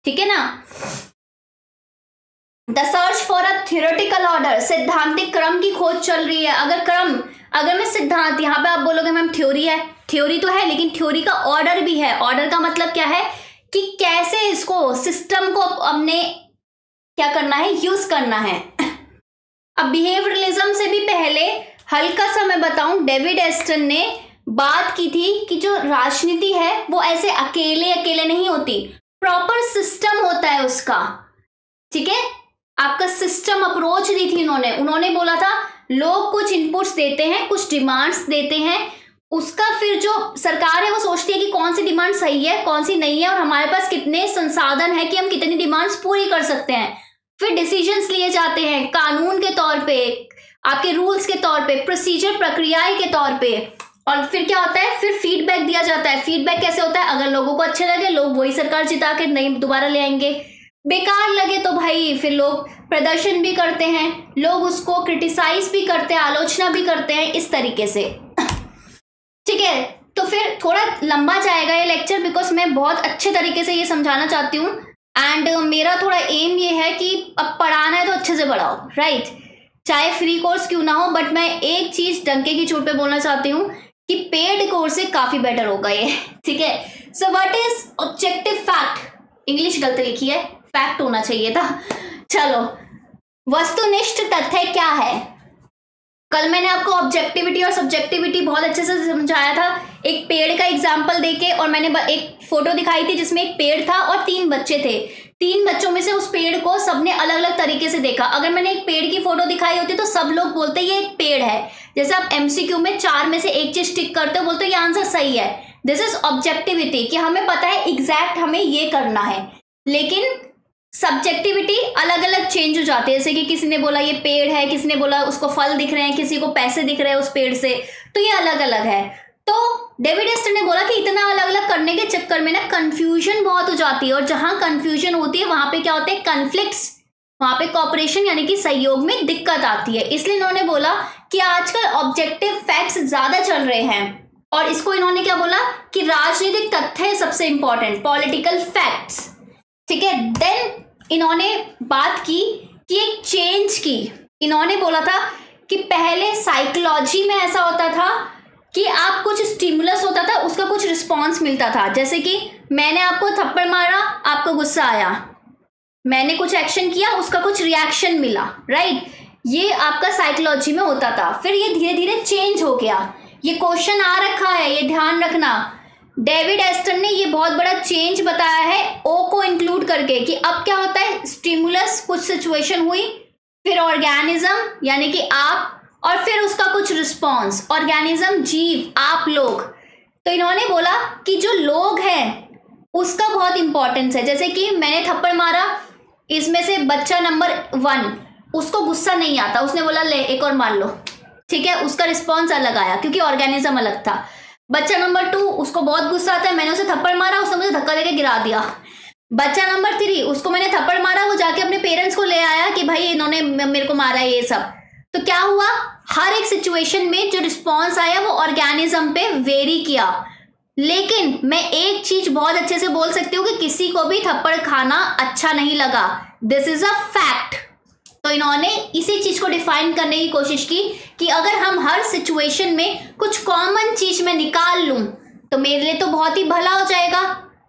ठीक है ना। The search for a theoretical order, सिद्धांतिक क्रम की खोज चल रही है। अगर क्रम अगर मैं सिद्धांत, यहाँ पे आप बोलोगे मैम थ्योरी है, थ्योरी तो है लेकिन थ्योरी का ऑर्डर भी है। ऑर्डर का मतलब क्या है कि कैसे इसको, सिस्टम को अपने क्या करना है, यूज करना है। अब बिहेवियरलिज्म से भी पहले हल्का सा मैं बताऊं, डेविड एस्टन ने बात की थी कि जो राजनीति है वो ऐसे अकेले अकेले नहीं होती, प्रॉपर सिस्टम होता है उसका, ठीक है। आपका सिस्टम अप्रोच दी थी उन्होंने बोला था लोग कुछ इनपुट्स देते हैं, कुछ डिमांड्स देते हैं, उसका फिर जो सरकार है वो सोचती है कि कौन सी डिमांड सही है कौन सी नहीं है और हमारे पास कितने संसाधन है कि हम कितनी डिमांड्स पूरी कर सकते हैं। फिर डिसीजंस लिए जाते हैं कानून के तौर पे, आपके रूल्स के तौर पे, प्रोसीजर प्रक्रियाएं के तौर पे, और फिर क्या होता है, फिर फीडबैक दिया जाता है। फीडबैक कैसे होता है, अगर लोगों को अच्छे लगे लोग वही सरकार जिता के नहीं दोबारा ले आएंगे, बेकार लगे तो भाई फिर लोग प्रदर्शन भी करते हैं, लोग उसको क्रिटिसाइज भी करते हैं, आलोचना भी करते हैं, इस तरीके से, ठीक है। तो फिर थोड़ा लंबा जाएगा ये लेक्चर, बिकॉज मैं बहुत अच्छे तरीके से ये समझाना चाहती हूँ एंड मेरा थोड़ा एम ये है कि अब पढ़ाना है तो अच्छे से पढ़ाओ, राइट, चाहे फ्री कोर्स क्यों ना हो। बट मैं एक चीज डंके की चोट पे बोलना चाहती हूँ कि पेड कोर्स से काफी बेटर होगा ये, ठीक है। So what is objective fact, English गलत लिखी है, फैक्ट होना चाहिए था। चलो, वस्तुनिष्ठ तथ्य क्या है। कल मैंने आपको ऑब्जेक्टिविटी और सब्जेक्टिविटी बहुत अच्छे से समझाया था, एक पेड़ का एग्जाम्पल देके, और मैंने एक फोटो दिखाई थी जिसमें एक पेड़ था और 3 बच्चे थे। 3 बच्चों में से उस पेड़ को सबने अलग अलग तरीके से देखा। अगर मैंने एक पेड़ की फोटो दिखाई होती तो सब लोग बोलते ये एक पेड़ है। जैसे आप एमसीक्यू में 4 में से एक चीज टिक करते हो, बोलते हो ये आंसर सही है। दिस इज ऑब्जेक्टिविटी, कि हमें पता है एग्जैक्ट हमें ये करना है। लेकिन सब्जेक्टिविटी अलग अलग चेंज हो जाती है, जैसे कि किसी ने बोला ये पेड़ है, किसी ने बोला उसको फल दिख रहे हैं, किसी को पैसे दिख रहे हैं उस पेड़ से, तो ये अलग अलग है। तो डेविड एस्टन ने बोला कि इतना अलग अलग करने के चक्कर में ना कंफ्यूजन बहुत हो जाती है, और जहां कंफ्यूजन होती है वहां पे क्या होते हैं, कॉन्फ्लिक्ट्स, वहां पे कॉपरेशन यानी कि सहयोग में दिक्कत आती है। इसलिए इन्होंने बोला कि आजकल ऑब्जेक्टिव फैक्ट्स ज्यादा चल रहे हैं, और इसको इन्होंने क्या बोला कि राजनीतिक तथ्य सबसे इंपॉर्टेंट, पॉलिटिकल फैक्ट्स, ठीक है। देन इन्होंने बात की कि एक चेंज की, इन्होंने बोला था कि पहले साइकोलॉजी में ऐसा होता था कि आप कुछ स्टिमुलस होता था, उसका कुछ रिस्पॉन्स मिलता था। जैसे कि मैंने आपको थप्पड़ मारा, आपको गुस्सा आया, मैंने कुछ एक्शन किया, उसका कुछ रिएक्शन मिला, राइट, ये आपका साइकोलॉजी में होता था। फिर ये धीरे धीरे चेंज हो गया। ये क्वेश्चन आ रखा है, ये ध्यान रखना, डेविड एस्टन ने ये बहुत बड़ा चेंज बताया है ओ को इंक्लूड करके, कि अब क्या होता है, स्टिमुलस कुछ सिचुएशन हुई, फिर ऑर्गेनिज्म यानी कि आप, और फिर उसका कुछ रिस्पॉन्स, ऑर्गेनिज्म जीव, आप लोग। तो इन्होंने बोला कि जो लोग हैं उसका बहुत इंपॉर्टेंस है। जैसे कि मैंने थप्पड़ मारा, इसमें से बच्चा नंबर 1 उसको गुस्सा नहीं आता, उसने बोला ले एक और मार लो, ठीक है, उसका रिस्पॉन्स अलग आया क्योंकि ऑर्गेनिज्म अलग था। बच्चा नंबर 2 उसको बहुत गुस्सा आता है, मैंने उसे थप्पड़ मारा, उसने मुझे धक्का देके गिरा दिया। बच्चा नंबर 3 उसको मैंने थप्पड़ मारा, वो जाके अपने पेरेंट्स को ले आया कि भाई इन्होंने मेरे को मारा है, ये सब। तो क्या हुआ, हर एक सिचुएशन में जो रिस्पॉन्स आया वो ऑर्गेनिज्म पे वेरी किया। लेकिन मैं एक चीज बहुत अच्छे से बोल सकती हूँ कि किसी को भी थप्पड़ खाना अच्छा नहीं लगा, दिस इज अ फैक्ट। तो इन्होंने इसी चीज को डिफाइन करने की कोशिश की कि अगर हम हर सिचुएशन में कुछ कॉमन चीज में निकाल लूं तो मेरे लिए तो बहुत ही भला हो जाएगा।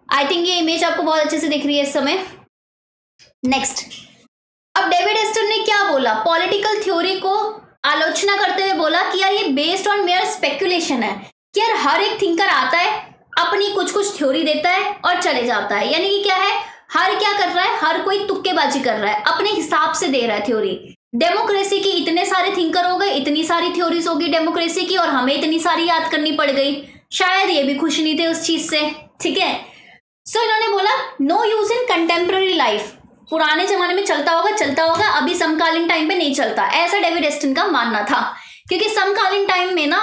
आई थिंक ये इमेज आपको बहुत अच्छे से दिख रही है इस समय। नेक्स्ट, अब डेविड एस्टन ने क्या बोला, पॉलिटिकल थ्योरी को आलोचना करते हुए बोला कि यार ये बेस्ड ऑन मेयर स्पेकुलेशन है, कि यार हर एक थिंकर आता है, अपनी कुछ थ्योरी देता है और चले जाता है। यानी कि क्या है, हर क्या कर रहा है, हर कोई तुक्केबाजी कर रहा है, अपने हिसाब से दे रहा है थ्योरी। डेमोक्रेसी की इतने सारे थिंकर हो गए, इतनी सारी थ्योरीज होगी डेमोक्रेसी की, और हमें इतनी सारी याद करनी पड़ गई। शायद ये भी खुश नहीं थे उस चीज से, ठीक है। सो इन्होंने बोला no use in contemporary life, पुराने जमाने में चलता होगा, अभी समकालीन टाइम पे नहीं चलता, ऐसा डेविड एस्टन का मानना था। क्योंकि समकालीन टाइम में ना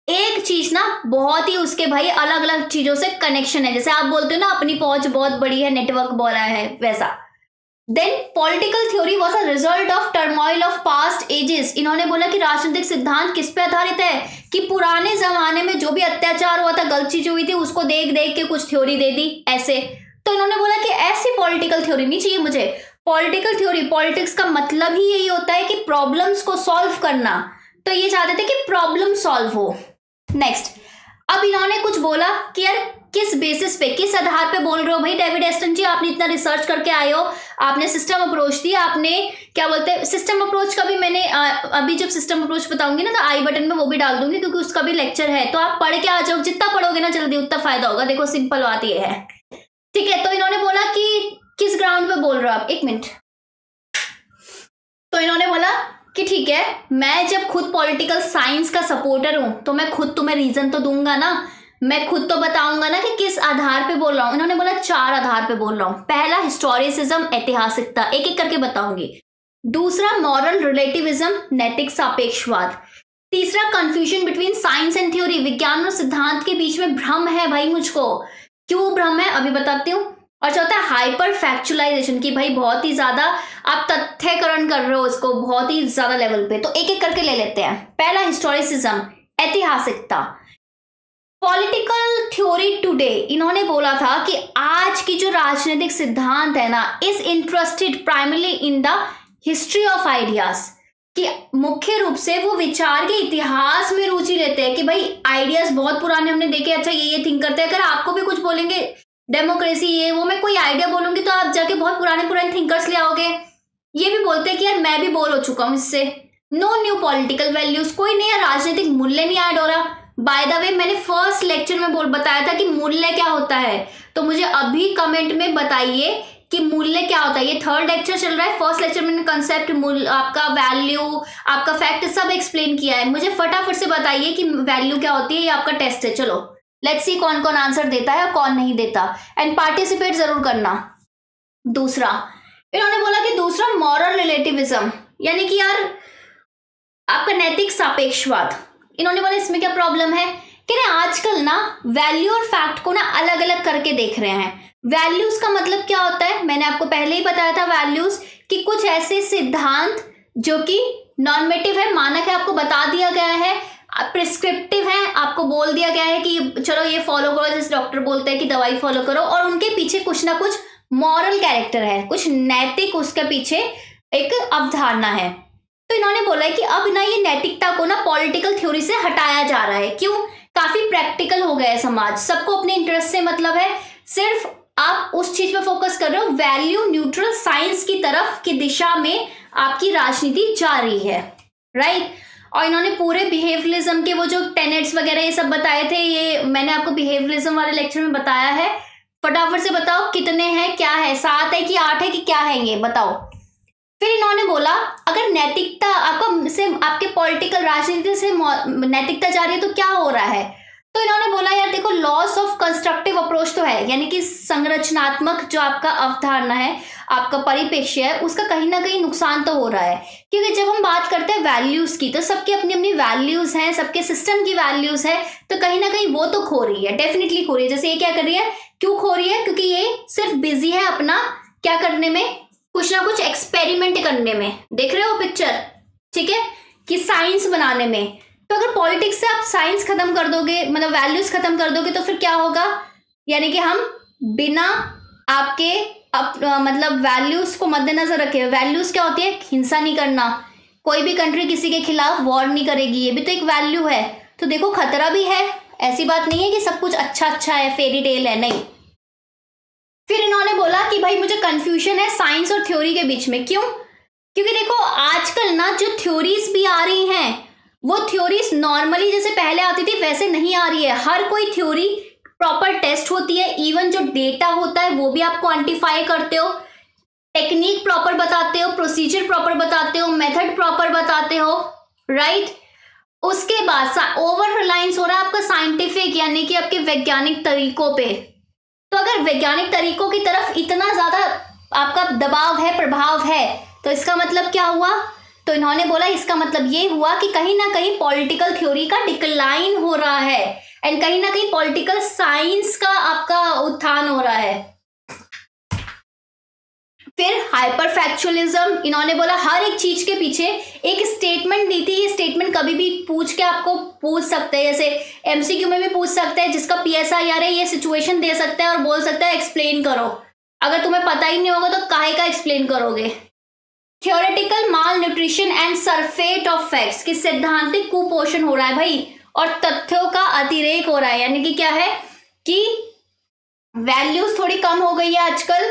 एक चीज ना बहुत ही उसके भाई अलग अलग चीजों से कनेक्शन है, जैसे आप बोलते हो ना अपनी पहुंच बहुत बड़ी है, नेटवर्क बड़ा है, वैसा। Then political theory was a result of turmoil of past ages. इन्होंने बोला कि राजनीतिक सिद्धांत किस पे आधारित है, कि पुराने जमाने में जो भी अत्याचार हुआ था, गलत चीज हुई थी, उसको देख देख के कुछ थ्योरी दे दी ऐसे। तो इन्होंने बोला कि ऐसी पॉलिटिकल थ्योरी नहीं चाहिए मुझे। पॉलिटिकल थ्योरी, पॉलिटिक्स का मतलब ही यही होता है कि प्रॉब्लम्स को सॉल्व करना। तो ये चाहते थे कि प्रॉब्लम सॉल्व हो। नेक्स्ट, अब इन्होंने कुछ बोला कि यार किस बेसिस पे, किस आधार पे बोल रहे हो भाई डेविड एस्टन जी, आपने इतना रिसर्च करके आए हो, आपने सिस्टम अप्रोच दिया, आपने क्या बोलते हैं सिस्टम अप्रोच का भी मैंने अभी जब सिस्टम अप्रोच बताऊंगी ना तो आई बटन में वो भी डाल दूंगी, क्योंकि उसका भी लेक्चर है, तो आप पढ़ के आ जाओ, जितना पढ़ोगे ना जल्दी उतना फायदा होगा। देखो सिंपल बात ये है, ठीक है। तो इन्होंने बोला कि किस ग्राउंड पे बोल रहे हो आप, एक मिनट। तो इन्होंने बोला कि ठीक है, मैं जब खुद पॉलिटिकल साइंस का सपोर्टर हूं तो मैं खुद तुम्हें रीजन तो दूंगा ना, मैं खुद तो बताऊंगा ना कि किस आधार पे बोल रहा हूं। इन्होंने बोला 4 आधार पे बोल रहा हूं। पहला हिस्टोरिसिज्म, ऐतिहासिकता, एक एक करके बताऊंगी। दूसरा मॉरल रिलेटिविज्म, नैतिक सापेक्षवाद। तीसरा confusion between science and theory, विज्ञान और सिद्धांत के बीच में भ्रम है भाई मुझको, क्यों भ्रम है अभी बताती हूँ। और चौथा हाइपर फैक्चुअलाइजेशन, की भाई बहुत ही ज्यादा आप तथ्यकरण कर रहे हो इसको बहुत ही ज्यादा लेवल पे। तो एक एक करके ले लेते हैं। पहला हिस्टोरिसिज्म, ऐतिहासिकता। पॉलिटिकल थ्योरी टुडे, इन्होंने बोला था कि आज की जो राजनीतिक सिद्धांत है ना, is interested primarily in the history of ideas, कि मुख्य रूप से वो विचार के इतिहास में रुचि लेते हैं कि भाई आइडियाज बहुत पुराने हमने देखे, अच्छा ये थिंक करते हैं। अगर आपको भी कुछ बोलेंगे डेमोक्रेसी ये वो, मैं कोई आइडिया बोलूंगी तो आप जाके बहुत पुराने थिंकर्स ले आओगे। ये भी बोलते हैं कि यार मैं भी बोर हो चुका हूं इससे। नो न्यू पॉलिटिकल वैल्यूज, कोई नया राजनीतिक मूल्य नहीं ऐड हो रहा। बाय द वे मैंने फर्स्ट लेक्चर में बताया था कि मूल्य क्या होता है, तो मुझे अभी कमेंट में बताइए कि मूल्य क्या होता है। ये 3rd लेक्चर चल रहा है, फर्स्ट लेक्चर में कंसेप्ट, मूल्य, आपका वैल्यू, आपका फैक्ट सब एक्सप्लेन किया है। मुझे फटाफट से बताइए कि वैल्यू क्या होती है, ये आपका टेस्ट है। चलो लेट्स सी कौन कौन आंसर देता है और कौन नहीं देता, एंड पार्टिसिपेट जरूर करना। दूसरा इन्होंने बोला कि दूसरा मॉरल रिलेटिविज्म, यानी कि यार आपका नैतिक सापेक्षवाद। इन्होंने बोला इसमें क्या प्रॉब्लम है, कि ना आजकल ना वैल्यू और फैक्ट को ना अलग अलग करके देख रहे हैं। वैल्यूज का मतलब क्या होता है, मैंने आपको पहले ही बताया था वैल्यूज, कि कुछ ऐसे सिद्धांत जो कि नॉर्मेटिव है, मानक है, आपको बता दिया गया है, प्रिस्क्रिप्टिव है, आपको बोल दिया गया है कि चलो ये फॉलो करो, जैसे डॉक्टर बोलते हैं कि दवाई फॉलो करो, और उनके पीछे कुछ ना कुछ मॉरल कैरेक्टर है, कुछ नैतिक उसके पीछे एक अवधारणा है। तो इन्होंने बोला है कि अब ना ये नैतिकता को ना पॉलिटिकल थ्योरी से हटाया जा रहा है। क्यों, काफी प्रैक्टिकल हो गया है समाज, सबको अपने इंटरेस्ट से मतलब है, सिर्फ आप उस चीज पे फोकस कर रहे हो, वैल्यू न्यूट्रल साइंस की तरफ की दिशा में आपकी राजनीति जा रही है, राइट। और इन्होंने पूरे बिहेवियरिज्म के वो जो टेनेट्स वगैरह ये सब बताए थे, ये मैंने आपको बिहेवियरिज्म वाले लेक्चर में बताया है। फटाफट से बताओ कितने हैं, क्या है, 7 है कि 8 है कि क्या है, ये बताओ। फिर इन्होंने बोला अगर नैतिकता आपका से आपके पॉलिटिकल राजनीति से नैतिकता जा रही है तो क्या हो रहा है। तो इन्होंने बोला यार देखो लॉस ऑफ कंस्ट्रक्टिव अप्रोच तो है, यानी कि संरचनात्मक जो आपका अवधारणा है, आपका परिप्रेक्ष्य है, उसका कहीं ना कहीं नुकसान तो हो रहा है। क्योंकि जब हम बात करते हैं वैल्यूज की, तो सबकी अपनी अपनी वैल्यूज हैं, सबके सिस्टम की वैल्यूज है, तो कहीं ना कहीं वो तो खो रही है, डेफिनेटली खो रही है। जैसे ये क्या कर रही है, क्यों खो रही है, क्योंकि ये सिर्फ बिजी है अपना क्या करने में, कुछ ना कुछ एक्सपेरिमेंट करने में, देख रहे हो पिक्चर, ठीक है, कि साइंस बनाने में। तो अगर पॉलिटिक्स से आप साइंस खत्म कर दोगे, मतलब वैल्यूज खत्म कर दोगे, तो फिर क्या होगा, यानी कि हम बिना आपके मतलब वैल्यूज को मद्देनजर रखे, वैल्यूज क्या होती है, हिंसा नहीं करना, कोई भी कंट्री किसी के खिलाफ वॉर नहीं करेगी, ये भी तो एक वैल्यू है। तो देखो खतरा भी है, ऐसी बात नहीं है कि सब कुछ अच्छा अच्छा है, फेरी टेल है, नहीं। फिर इन्होंने बोला कि भाई मुझे कंफ्यूजन है साइंस और थ्योरी के बीच में। क्यों, क्योंकि देखो आजकल ना जो थ्योरीज भी आ रही हैं, वो थ्योरीज नॉर्मली जैसे पहले आती थी वैसे नहीं आ रही है। हर कोई थ्योरी प्रॉपर टेस्ट होती है, इवन जो डेटा होता है वो भी आप क्वांटिफाई करते हो, टेक्निक प्रॉपर बताते हो, प्रोसीजर प्रॉपर बताते हो, मेथड प्रॉपर बताते हो, राइट। उसके बाद ओवर रिलायंस हो रहा है आपका साइंटिफिक यानी कि आपके वैज्ञानिक तरीकों पे। तो अगर वैज्ञानिक तरीकों की तरफ इतना ज्यादा आपका दबाव है, प्रभाव है, तो इसका मतलब क्या हुआ, तो इन्होंने बोला इसका मतलब ये हुआ कि कहीं ना कहीं पॉलिटिकल थ्योरी का डिक्लाइन हो रहा है, एंड कहीं ना कहीं पॉलिटिकल साइंस का आपका उत्थान हो रहा है। फिर हाइपर फैक्चुअलिज्म, इन्होंने बोला हर एक चीज के पीछे एक स्टेटमेंट दी थी, ये स्टेटमेंट कभी भी पूछ के आपको पूछ सकते हैं, जैसे एमसीक्यू में भी पूछ सकते हैं, जिसका पीएसआईआर है ये सिचुएशन दे सकता है और बोल सकता है एक्सप्लेन करो। अगर तुम्हें पता ही नहीं होगा तो काहे का एक्सप्लेन करोगे, theoretical malnutrition and surfeit of facts, कि सैद्धांतिक कुपोषण हो रहा है भाई और तथ्यों का अतिरेक हो रहा है, यानी कि क्या है कि वैल्यूज थोड़ी कम हो गई है आजकल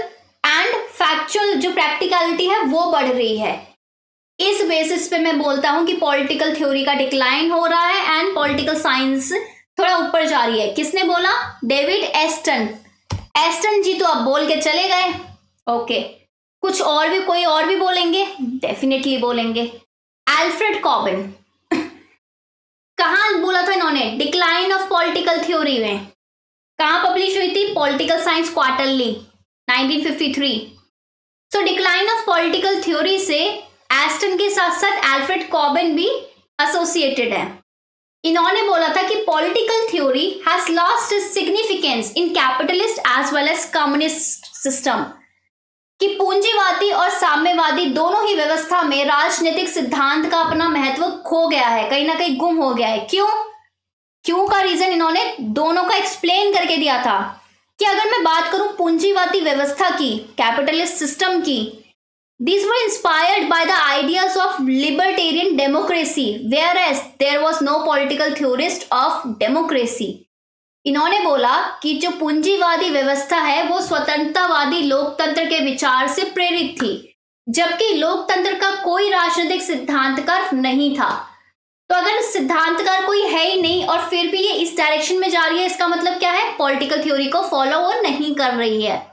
एंड फैक्चुअल जो प्रैक्टिकलिटी है वो बढ़ रही है। इस बेसिस पे मैं बोलता हूं कि पॉलिटिकल थ्योरी का डिक्लाइन हो रहा है एंड पॉलिटिकल साइंस थोड़ा ऊपर जा रही है। किसने बोला? David Aston. एस्टन जी तो अब बोल के चले गए। ओके, कुछ और भी, कोई और भी बोलेंगे? डेफिनेटली बोलेंगे। एल्फ्रेड कॉबिन, कहां बोला था इन्होंने? डिक्लाइन ऑफ पॉलिटिकल थ्योरी में। कहां पब्लिश हुई थी? Political science quarterly 1953। So decline of political theory से एस्टन के साथ साथ एल्फ्रेड कॉबिन भी एसोसिएटेड है। इन्होंने बोला था कि political theory has lost its significance in capitalist as well as communist system, कि पूंजीवादी और साम्यवादी दोनों ही व्यवस्था में राजनीतिक सिद्धांत का अपना महत्व खो गया है, कहीं ना कहीं गुम हो गया है। क्यों का रीजन इन्होंने दोनों का एक्सप्लेन करके दिया था कि अगर मैं बात करूं पूंजीवादी व्यवस्था की, कैपिटलिस्ट सिस्टम की, these were inspired by the ideas of libertarian democracy whereas there was no political theorist of democracy। इन्होंने बोला कि जो पूंजीवादी व्यवस्था है वो स्वतंत्रतावादी लोकतंत्र के विचार से प्रेरित थी, जबकि लोकतंत्र का कोई राजनीतिक सिद्धांतकार नहीं था। तो अगर सिद्धांतकार कोई है ही नहीं और फिर भी ये इस डायरेक्शन में जा रही है, इसका मतलब क्या है? पॉलिटिकल थ्योरी को फॉलो और नहीं कर रही है।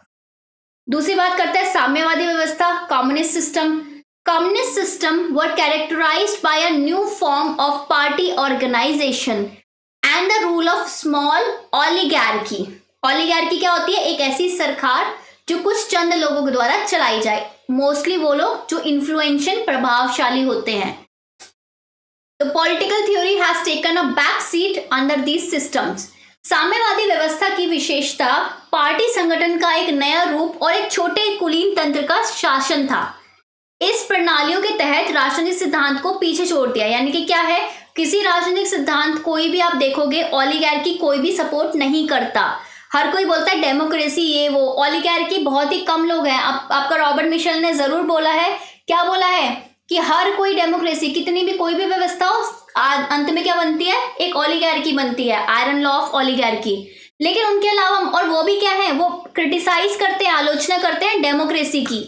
दूसरी बात करते हैं साम्यवादी व्यवस्था, communist system. Communist system were characterized by a new form of party organization and the rule of small oligarchy. Oligarchy क्या होती है? एक ऐसी सरकार जो कुछ चंद लोगों के द्वारा चलाई जाए, मोस्टली वो लोग जो इन्फ्लुएंशियल प्रभावशाली होते हैं। The political theory has taken a back seat under these systems। साम्यवादी व्यवस्था की विशेषता पार्टी संगठन का एक नया रूप और एक छोटे कुलीन तंत्र का शासन था। इस प्रणालियों के तहत राजनीतिक सिद्धांत को पीछे छोड़ दिया, यानी कि क्या है, किसी राजनीतिक सिद्धांत कोई भी आप देखोगे ओलिगार्की कोई भी सपोर्ट नहीं करता। हर कोई बोलता है डेमोक्रेसी ये वो, ओलिगार्की बहुत ही कम लोग हैं। आपका रॉबर्ट मिशेल ने जरूर बोला है, क्या बोला है कि हर कोई डेमोक्रेसी, कितनी भी कोई भी व्यवस्था हो, अंत में क्या बनती है? एक ओलिगार्की बनती है, आयरन लॉ ऑफ ओलिगार्की। लेकिन उनके अलावा, और वो भी क्या है, वो क्रिटिसाइज करते हैं, आलोचना करते हैं डेमोक्रेसी की।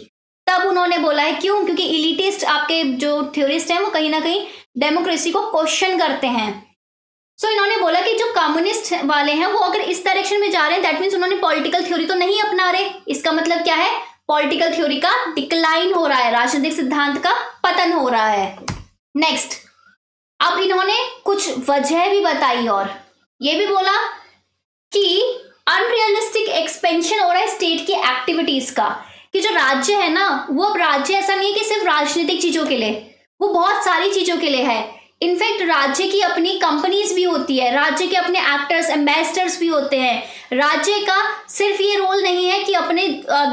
तब उन्होंने बोला है, क्यों? क्योंकि इलिटिस्ट आपके जो थ्योरिस्ट हैं वो कहीं ना कहीं डेमोक्रेसी को क्वेश्चन करते हैं। सो इन्होंने बोला कि जो कम्युनिस्ट वाले हैं वो अगर इस डायरेक्शन में जा रहे हैं, दैट मीन्स उन्होंने पॉलिटिकल थ्योरी तो नहीं अपना रहे। इसका मतलब क्या है? पॉलिटिकल थ्योरी का डिक्लाइन हो रहा है, राजनीतिक सिद्धांत का पतन हो रहा है। नेक्स्ट, अब इन्होंने कुछ वजह भी बताई और ये भी बोला कि अनरियलिस्टिक एक्सपेंशन हो रहा है स्टेट की एक्टिविटीज का, कि जो राज्य है ना वो अब राज्य ऐसा नहीं है कि सिर्फ राजनीतिक चीजों के लिए, वो बहुत सारी चीजों के लिए है। इनफैक्ट राज्य की अपनी कंपनीज भी होती है, राज्य के अपने एक्टर्स एम्बेसडर्स भी होते हैं। राज्य का सिर्फ ये रोल नहीं है कि अपने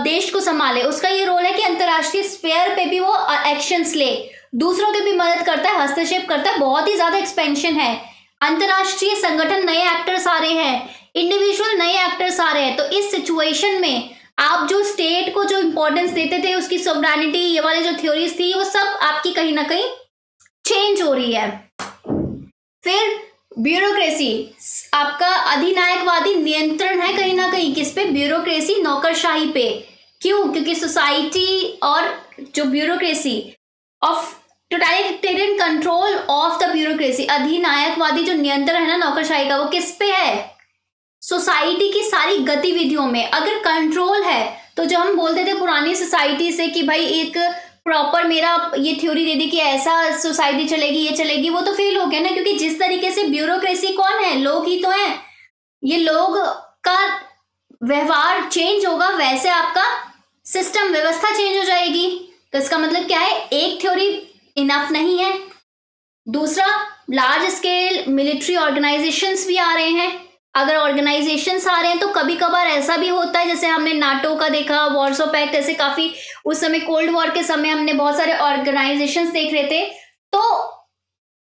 देश को संभाले, उसका ये रोल है कि अंतर्राष्ट्रीय स्फीयर पे भी वो एक्शंस ले, दूसरों की भी मदद करता है, हस्तक्षेप करता है। बहुत ही ज्यादा एक्सपेंशन है, अंतर्राष्ट्रीय संगठन, नए एक्टर्स आ रहे हैं, इंडिविजुअल नए एक्टर्स आ रहे हैं। तो इस सिचुएशन में आप जो स्टेट को जो इंपॉर्टेंस देते थे, उसकी सोवरेनिटी, ये वाले जो थ्योरीज थी, वो सब आपकी कहीं ना कहीं चेंज हो रही है। फिर ब्यूरोक्रेसी, आपका अधिनायकवादी नियंत्रण है कहीं ना कहीं, किस पे? ब्यूरोक्रेसी, नौकरशाही पे। क्यों? क्योंकि सोसाइटी और जो bureaucracy of totalitarian control of the bureaucracy, अधिनायकवादी जो नियंत्रण है ना नौकरशाही का, वो किस पे है? सोसाइटी की सारी गतिविधियों में अगर कंट्रोल है, तो जो हम बोलते थे पुरानी सोसाइटी से कि भाई एक प्रॉपर मेरा ये थ्योरी दे दी कि ऐसा सोसाइटी चलेगी, ये चलेगी, वो तो फेल हो गया ना। क्योंकि जिस तरीके से ब्यूरोक्रेसी कौन है? लोग ही तो हैं। ये लोग का व्यवहार चेंज होगा, वैसे आपका सिस्टम, व्यवस्था चेंज हो जाएगी। तो इसका मतलब क्या है? एक थ्योरी इनफ नहीं है। दूसरा, लार्ज स्केल मिलिट्री ऑर्गेनाइजेशंस भी आ रहे हैं। अगर ऑर्गेनाइजेशंस आ रहे हैं तो कभी कभार ऐसा भी होता है, जैसे हमने नाटो का देखा, वॉर्सो पैक्ट, ऐसे काफी उस समय कोल्ड वॉर के समय हमने बहुत सारे ऑर्गेनाइजेशंस देख रहे थे। तो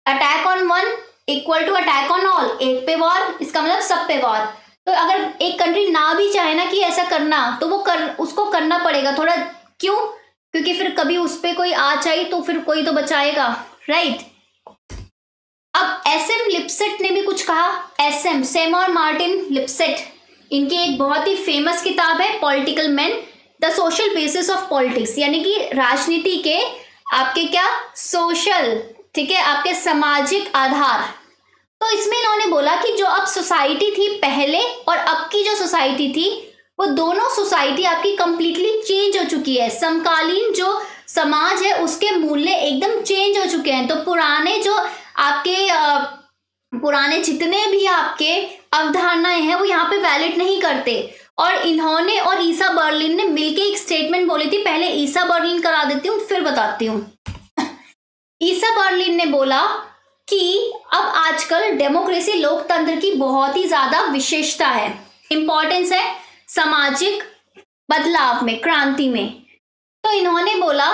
attack on one equal to attack on all, एक पे वॉर, इसका मतलब सब पे वॉर। तो अगर एक कंट्री ना भी चाहे ना कि ऐसा करना, तो वो उसको करना पड़ेगा थोड़ा। क्यों? क्योंकि फिर कभी उस पर कोई आँच आई तो फिर कोई तो बचाएगा, राइट। अब एसएम लिपसेट ने भी कुछ कहा। एसएम, सेमोर मार्टिन लिपसेट, इनकी एक बहुत ही फेमस किताब है political man, the social basis of politics, यानी कि राजनीति के आपके क्या सोशल, ठीक है, आपके सामाजिक आधार। तो इसमें इन्होंने बोला कि जो अब सोसाइटी थी पहले और अब की जो सोसाइटी थी, वो दोनों सोसाइटी आपकी कंप्लीटली चेंज हो चुकी है। समकालीन जो समाज है उसके मूल्य एकदम चेंज हो चुके हैं। तो पुराने जो आपके पुराने जितने भी आपके अवधारणाएं हैं वो यहाँ पे वैलिड नहीं करते। और इन्होंने और ईसा बर्लिन ने मिलके एक स्टेटमेंट बोली थी। पहले ईसा बर्लिन करा देती हूँ फिर बताती हूँ। ईसा बर्लिन ने बोला कि अब आजकल डेमोक्रेसी लोकतंत्र की बहुत ही ज्यादा विशेषता है, इंपॉर्टेंस है सामाजिक बदलाव में, क्रांति में। तो इन्होंने बोला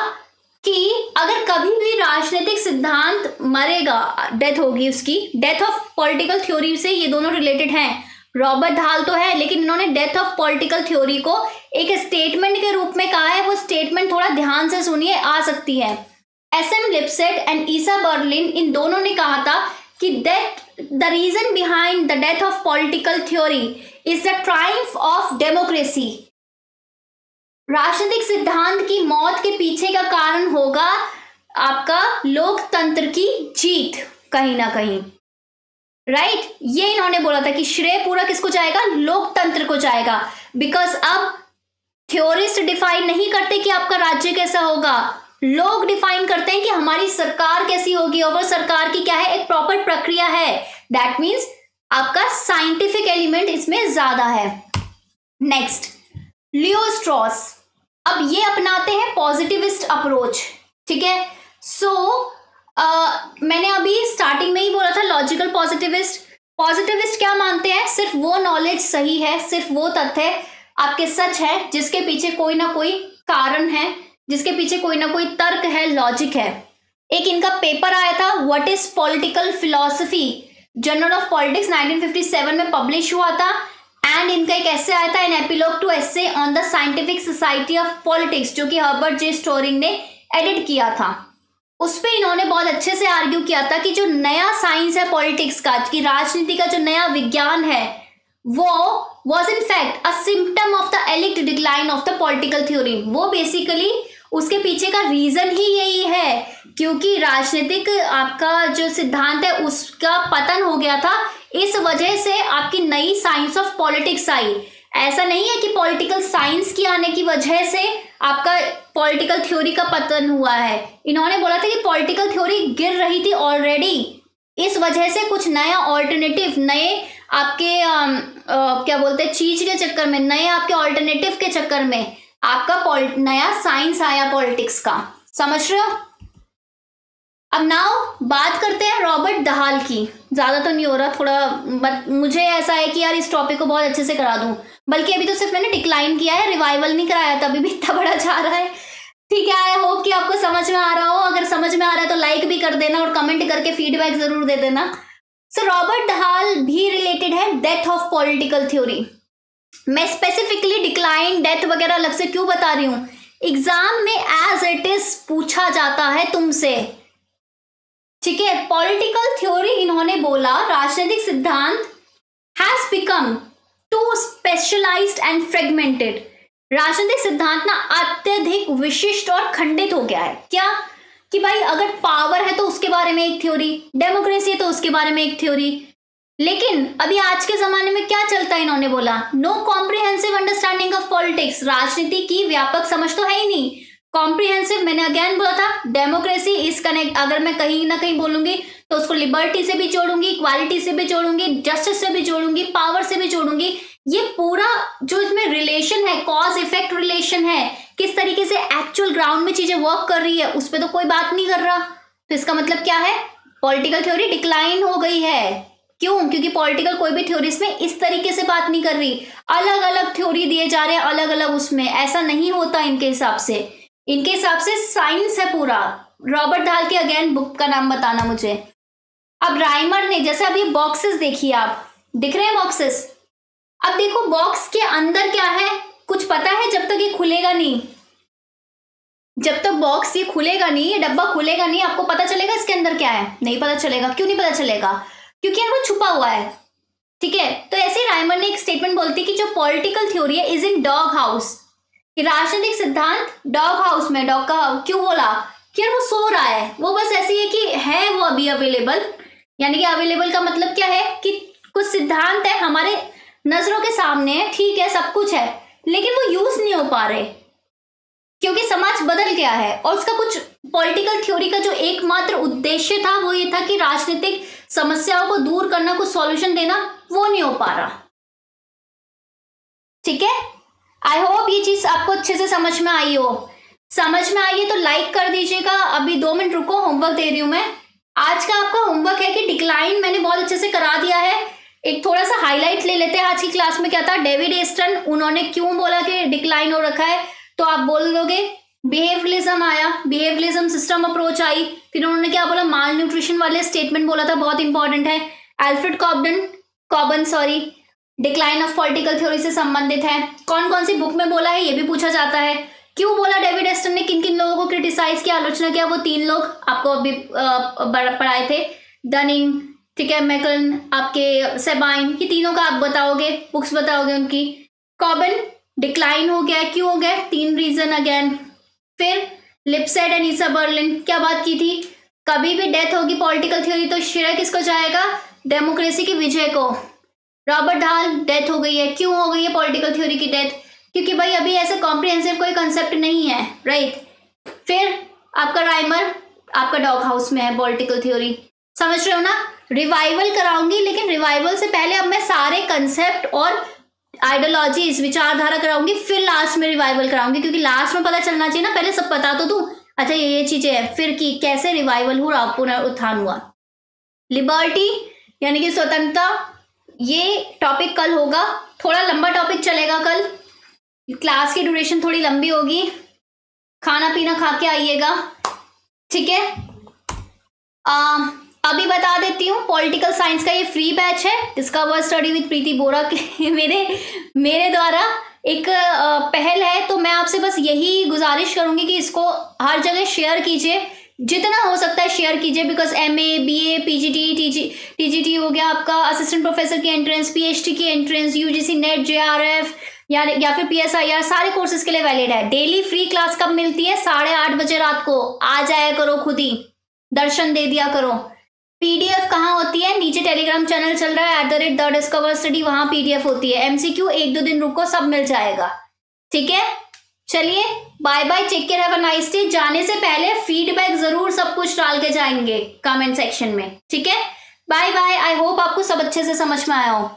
कि अगर कभी भी राजनीतिक सिद्धांत मरेगा, डेथ होगी उसकी, डेथ ऑफ पॉलिटिकल थ्योरी से ये दोनों रिलेटेड हैं। रॉबर्ट दाहल तो है, लेकिन इन्होंने डेथ ऑफ पॉलिटिकल थ्योरी को एक स्टेटमेंट के रूप में कहा है। वो स्टेटमेंट थोड़ा ध्यान से सुनिए, आ सकती है। S M Lipset and Isaiah Berlin, इन दोनों ने कहा था कि the reason behind the death of political theory is the triumph of democracy. राजनीतिक सिद्धांत की मौत के पीछे का कारण होगा आपका लोकतंत्र की जीत कहीं ना कहीं, राइट। ये इन्होंने बोला था कि श्रेय पूरा किसको जाएगा, लोकतंत्र को जाएगा। बिकॉज अब थ्योरिस्ट डिफाइन नहीं करते कि आपका राज्य कैसा होगा, लोग डिफाइन करते हैं कि हमारी सरकार कैसी होगी। और वो सरकार की क्या है, एक प्रॉपर प्रक्रिया है। दैट मीन्स आपका साइंटिफिक एलिमेंट इसमें ज्यादा है। नेक्स्ट, लियो स्ट्रॉस, अब ये अपनाते हैं पॉजिटिविस्ट अप्रोच, ठीक है। मैंने अभी स्टार्टिंग में ही बोला था लॉजिकल पॉजिटिविस्ट। पॉजिटिविस्ट क्या मानते हैं, सिर्फ वो नॉलेज सही है, सिर्फ वो तथ्य आपके सच है जिसके पीछे कोई ना कोई कारण है, जिसके पीछे कोई ना कोई तर्क है, लॉजिक है। एक इनका पेपर आया था, what is political philosophy, journal of politics 1957 में पब्लिश हुआ था। एंड इनका एक ऐसे आया था, an epilogue to essay on the scientific society of politics, जो कि हर्बर्ट जे स्टोरिंग ने एडिट किया था। उस पे इन्होंने बहुत अच्छे से आर्ग्यू किया था कि जो नया साइंस है पॉलिटिक्स का, कि राजनीति का जो नया विज्ञान है, वो was in fact a symptom of the alleged decline of the political theory. वो बेसिकली उसके पीछे का रीजन ही यही है, क्योंकि राजनीतिक आपका जो सिद्धांत है उसका पतन हो गया था। इस वजह से आपकी नई साइंस ऑफ पॉलिटिक्स आई। ऐसा नहीं है कि पॉलिटिकल साइंस की आने की वजह से आपका पॉलिटिकल थ्योरी का पतन हुआ है। इन्होंने बोला था कि पॉलिटिकल थ्योरी गिर रही थी ऑलरेडी, इस वजह से कुछ नया ऑल्टरनेटिव, नए आपके क्या बोलते हैं चीज के चक्कर में, नए आपके ऑल्टरनेटिव के चक्कर में आपका नया साइंस आया पॉलिटिक्स का। समझ रहे हो। अब नाउ बात करते हैं रॉबर्ट दाहल की। ज्यादा तो नहीं हो रहा, थोड़ा मुझे ऐसा है कि यार इस टॉपिक को बहुत अच्छे से करा दूं, बल्कि अभी तो सिर्फ मैंने डिक्लाइन किया है, रिवाइवल नहीं कराया था, अभी भी इतना बड़ा जा रहा है। ठीक है, आई होप कि आपको समझ में आ रहा हो। अगर समझ में आ रहा है तो लाइक भी कर देना और कमेंट करके फीडबैक जरूर दे देना। सो रॉबर्ट दाहल भी रिलेटेड है डेथ ऑफ पॉलिटिकल थ्योरी। मैं स्पेसिफिकली डिक्लाइन, डेथ वगैरह अलग से क्यों बता रही हूँ, एग्जाम में एज इट इज पूछा जाता है तुमसे, ठीक है। पॉलिटिकल थ्योरी, इन्होंने बोला राजनीतिक सिद्धांत has become too specialized and fragmented. राजनीतिक सिद्धांत ना अत्यधिक विशिष्ट और खंडित हो गया है। क्या कि भाई अगर पावर है तो उसके बारे में एक थ्योरी, डेमोक्रेसी है तो उसके बारे में एक थ्योरी। लेकिन अभी आज के जमाने में क्या चलता है, इन्होंने बोला no comprehensive understanding of politics. राजनीति की व्यापक समझ तो है ही नहीं। कॉम्प्रिहेंसिव, मैंने अगेन बोला था, डेमोक्रेसी इज कनेक्ट। अगर मैं कहीं ना कहीं बोलूंगी तो उसको लिबर्टी से भी जोड़ूंगी, इक्वालिटी से भी जोड़ूंगी, जस्टिस से भी जोड़ूंगी, पावर से भी जोड़ूंगी। ये पूरा जो इसमें रिलेशन है, कॉज इफेक्ट रिलेशन है, किस तरीके से एक्चुअल ग्राउंड में चीजें वर्क कर रही है, उस पर तो कोई बात नहीं कर रहा। तो इसका मतलब क्या है, पॉलिटिकल थ्योरी डिक्लाइन हो गई है। क्यों? क्योंकि पॉलिटिकल कोई भी थ्योरी इसमें इस तरीके से बात नहीं कर रही, अलग अलग थ्योरी दिए जा रहे हैं, अलग अलग उसमें। ऐसा नहीं होता इनके हिसाब से। इनके हिसाब से साइंस है पूरा। रॉबर्ट दाहल की अगेन बुक का नाम बताना मुझे। अब राइमर ने, जैसे अब ये बॉक्सेस देखिए, आप दिख रहे हैं बॉक्सेस। अब देखो बॉक्स के अंदर क्या है, कुछ पता है जब तक ये खुलेगा नहीं। जब तक बॉक्स ये खुलेगा नहीं, ये डब्बा खुलेगा नहीं, आपको पता चलेगा इसके अंदर क्या है? नहीं पता चलेगा। क्यों नहीं पता चलेगा? क्योंकि यार वो छुपा हुआ है। ठीक है, तो ऐसे ही राइमर ने एक स्टेटमेंट बोलती है कि जो पॉलिटिकल थ्योरी है इज इन डॉग हाउस, कि राजनीतिक सिद्धांत डॉग हाउस में। डॉग का क्यों बोला? कि यार वो सो रहा है, वो बस ऐसी है कि है वो अभी अवेलेबल। यानी कि अवेलेबल का मतलब क्या है कि कुछ सिद्धांत है हमारे नजरों के सामने है, ठीक है, सब कुछ है, लेकिन वो यूज नहीं हो पा रहे क्योंकि समाज बदल गया है। और उसका कुछ पॉलिटिकल थ्योरी का जो एकमात्र उद्देश्य था वो ये था कि राजनीतिक समस्याओं को दूर करना, कुछ सॉल्यूशन देना, वो नहीं हो पा रहा। ठीक है, आई होप ये चीज आपको अच्छे से समझ में आई हो। समझ में आई है तो लाइक कर दीजिएगा। अभी 2 मिनट रुको, होमवर्क दे रही हूं मैं। आज का आपका होमवर्क है कि डिक्लाइन मैंने बहुत अच्छे से करा दिया है। एक थोड़ा सा हाईलाइट ले लेते हैं आज की क्लास में क्या था। डेविड एस्टन, उन्होंने क्यों बोला कि डिक्लाइन हो रखा है, तो आप बोल दोगे बिहेवियरलिज्म आया, बिहेवियरलिज्म सिस्टम अप्रोच आई। फिर उन्होंने क्या बोला, माल न्यूट्रिशन वाले स्टेटमेंट बोला था, बहुत इंपॉर्टेंट है। Alfred कॉबन decline of political theory से संबंधित है। कौन कौन सी बुक में बोला है ये भी पूछा जाता है। क्यों बोला डेविड एस्टन ने, किन किन लोगों को क्रिटिसाइज किया, आलोचना किया, वो 3 लोग आपको अभी पढ़ाए थे। डनिंग, ठीक है, मैकलन, आपके सेबाइन, ये तीनों का आप बताओगे, बुक्स बताओगे उनकी। कॉबन डिक्लाइन हो गया, क्यों हो गया, 3 रीजन अगेन। फिर लिपसेट एंड ईसा बर्लिन, क्या बात की थी, कभी भी डेथ होगी पॉलिटिकल थ्योरी तो श्रेय किसको जाएगा, डेमोक्रेसी की विजय को। रॉबर्ट हाल, डेथ हो गई है, क्यों हो गई है पॉलिटिकल थ्योरी की डेथ, क्योंकि भाई अभी ऐसे कॉम्प्रिहेंसिव कोई कंसेप्ट नहीं है, राइट। फिर आपका राइमर आपका डॉग हाउस में है पॉलिटिकल थ्योरी, समझ रहे हो ना। रिवाइवल कराऊंगी, लेकिन रिवाइवल से पहले अब मैं सारे कंसेप्ट और आइडियोलॉजीज, विचारधारा कराऊंगी, फिर लास्ट में रिवाइवल कराऊंगी, क्योंकि लास्ट में पता चलना चाहिए ना, पहले सब बता तो दूं, अच्छा ये चीजें हैं, फिर की कैसे रिवाइवल हुआ, पुनरुत्थान हुआ। लिबर्टी यानी कि स्वतंत्रता, ये टॉपिक कल होगा, थोड़ा लंबा टॉपिक चलेगा कल, क्लास की ड्यूरेशन थोड़ी लंबी होगी, खाना पीना खा के आइएगा, ठीक है। अभी बता देती हूँ, पॉलिटिकल साइंस का ये फ्री बैच है, डिस्कवर स्टडी विद प्रीति बोरा के मेरे द्वारा एक पहल है। तो मैं आपसे बस यही गुजारिश करूंगी कि इसको हर जगह शेयर कीजिए, जितना हो सकता है शेयर कीजिए, because MA BA PGT TGT हो गया आपका, असिस्टेंट प्रोफेसर की एंट्रेंस, PhD की एंट्रेंस, UGC नेट, JRF या फिर PSIR, सारे कोर्सेज के लिए वैलिड है। डेली फ्री क्लास कब मिलती है, 8:30 बजे रात को, आ जाया करो, खुद ही दर्शन दे दिया करो। PDF कहाँ होती है, नीचे टेलीग्राम चैनल चल रहा है @discoverstudy, वहां PDF होती है। MCQ 1-2 दिन रुको, सब मिल जाएगा, ठीक है। चलिए bye bye, take care, have a nice day. जाने से पहले फीडबैक जरूर सब कुछ डाल के जाएंगे कमेंट सेक्शन में, ठीक है। बाय बाय, आई होप आपको सब अच्छे से समझ में आया हो।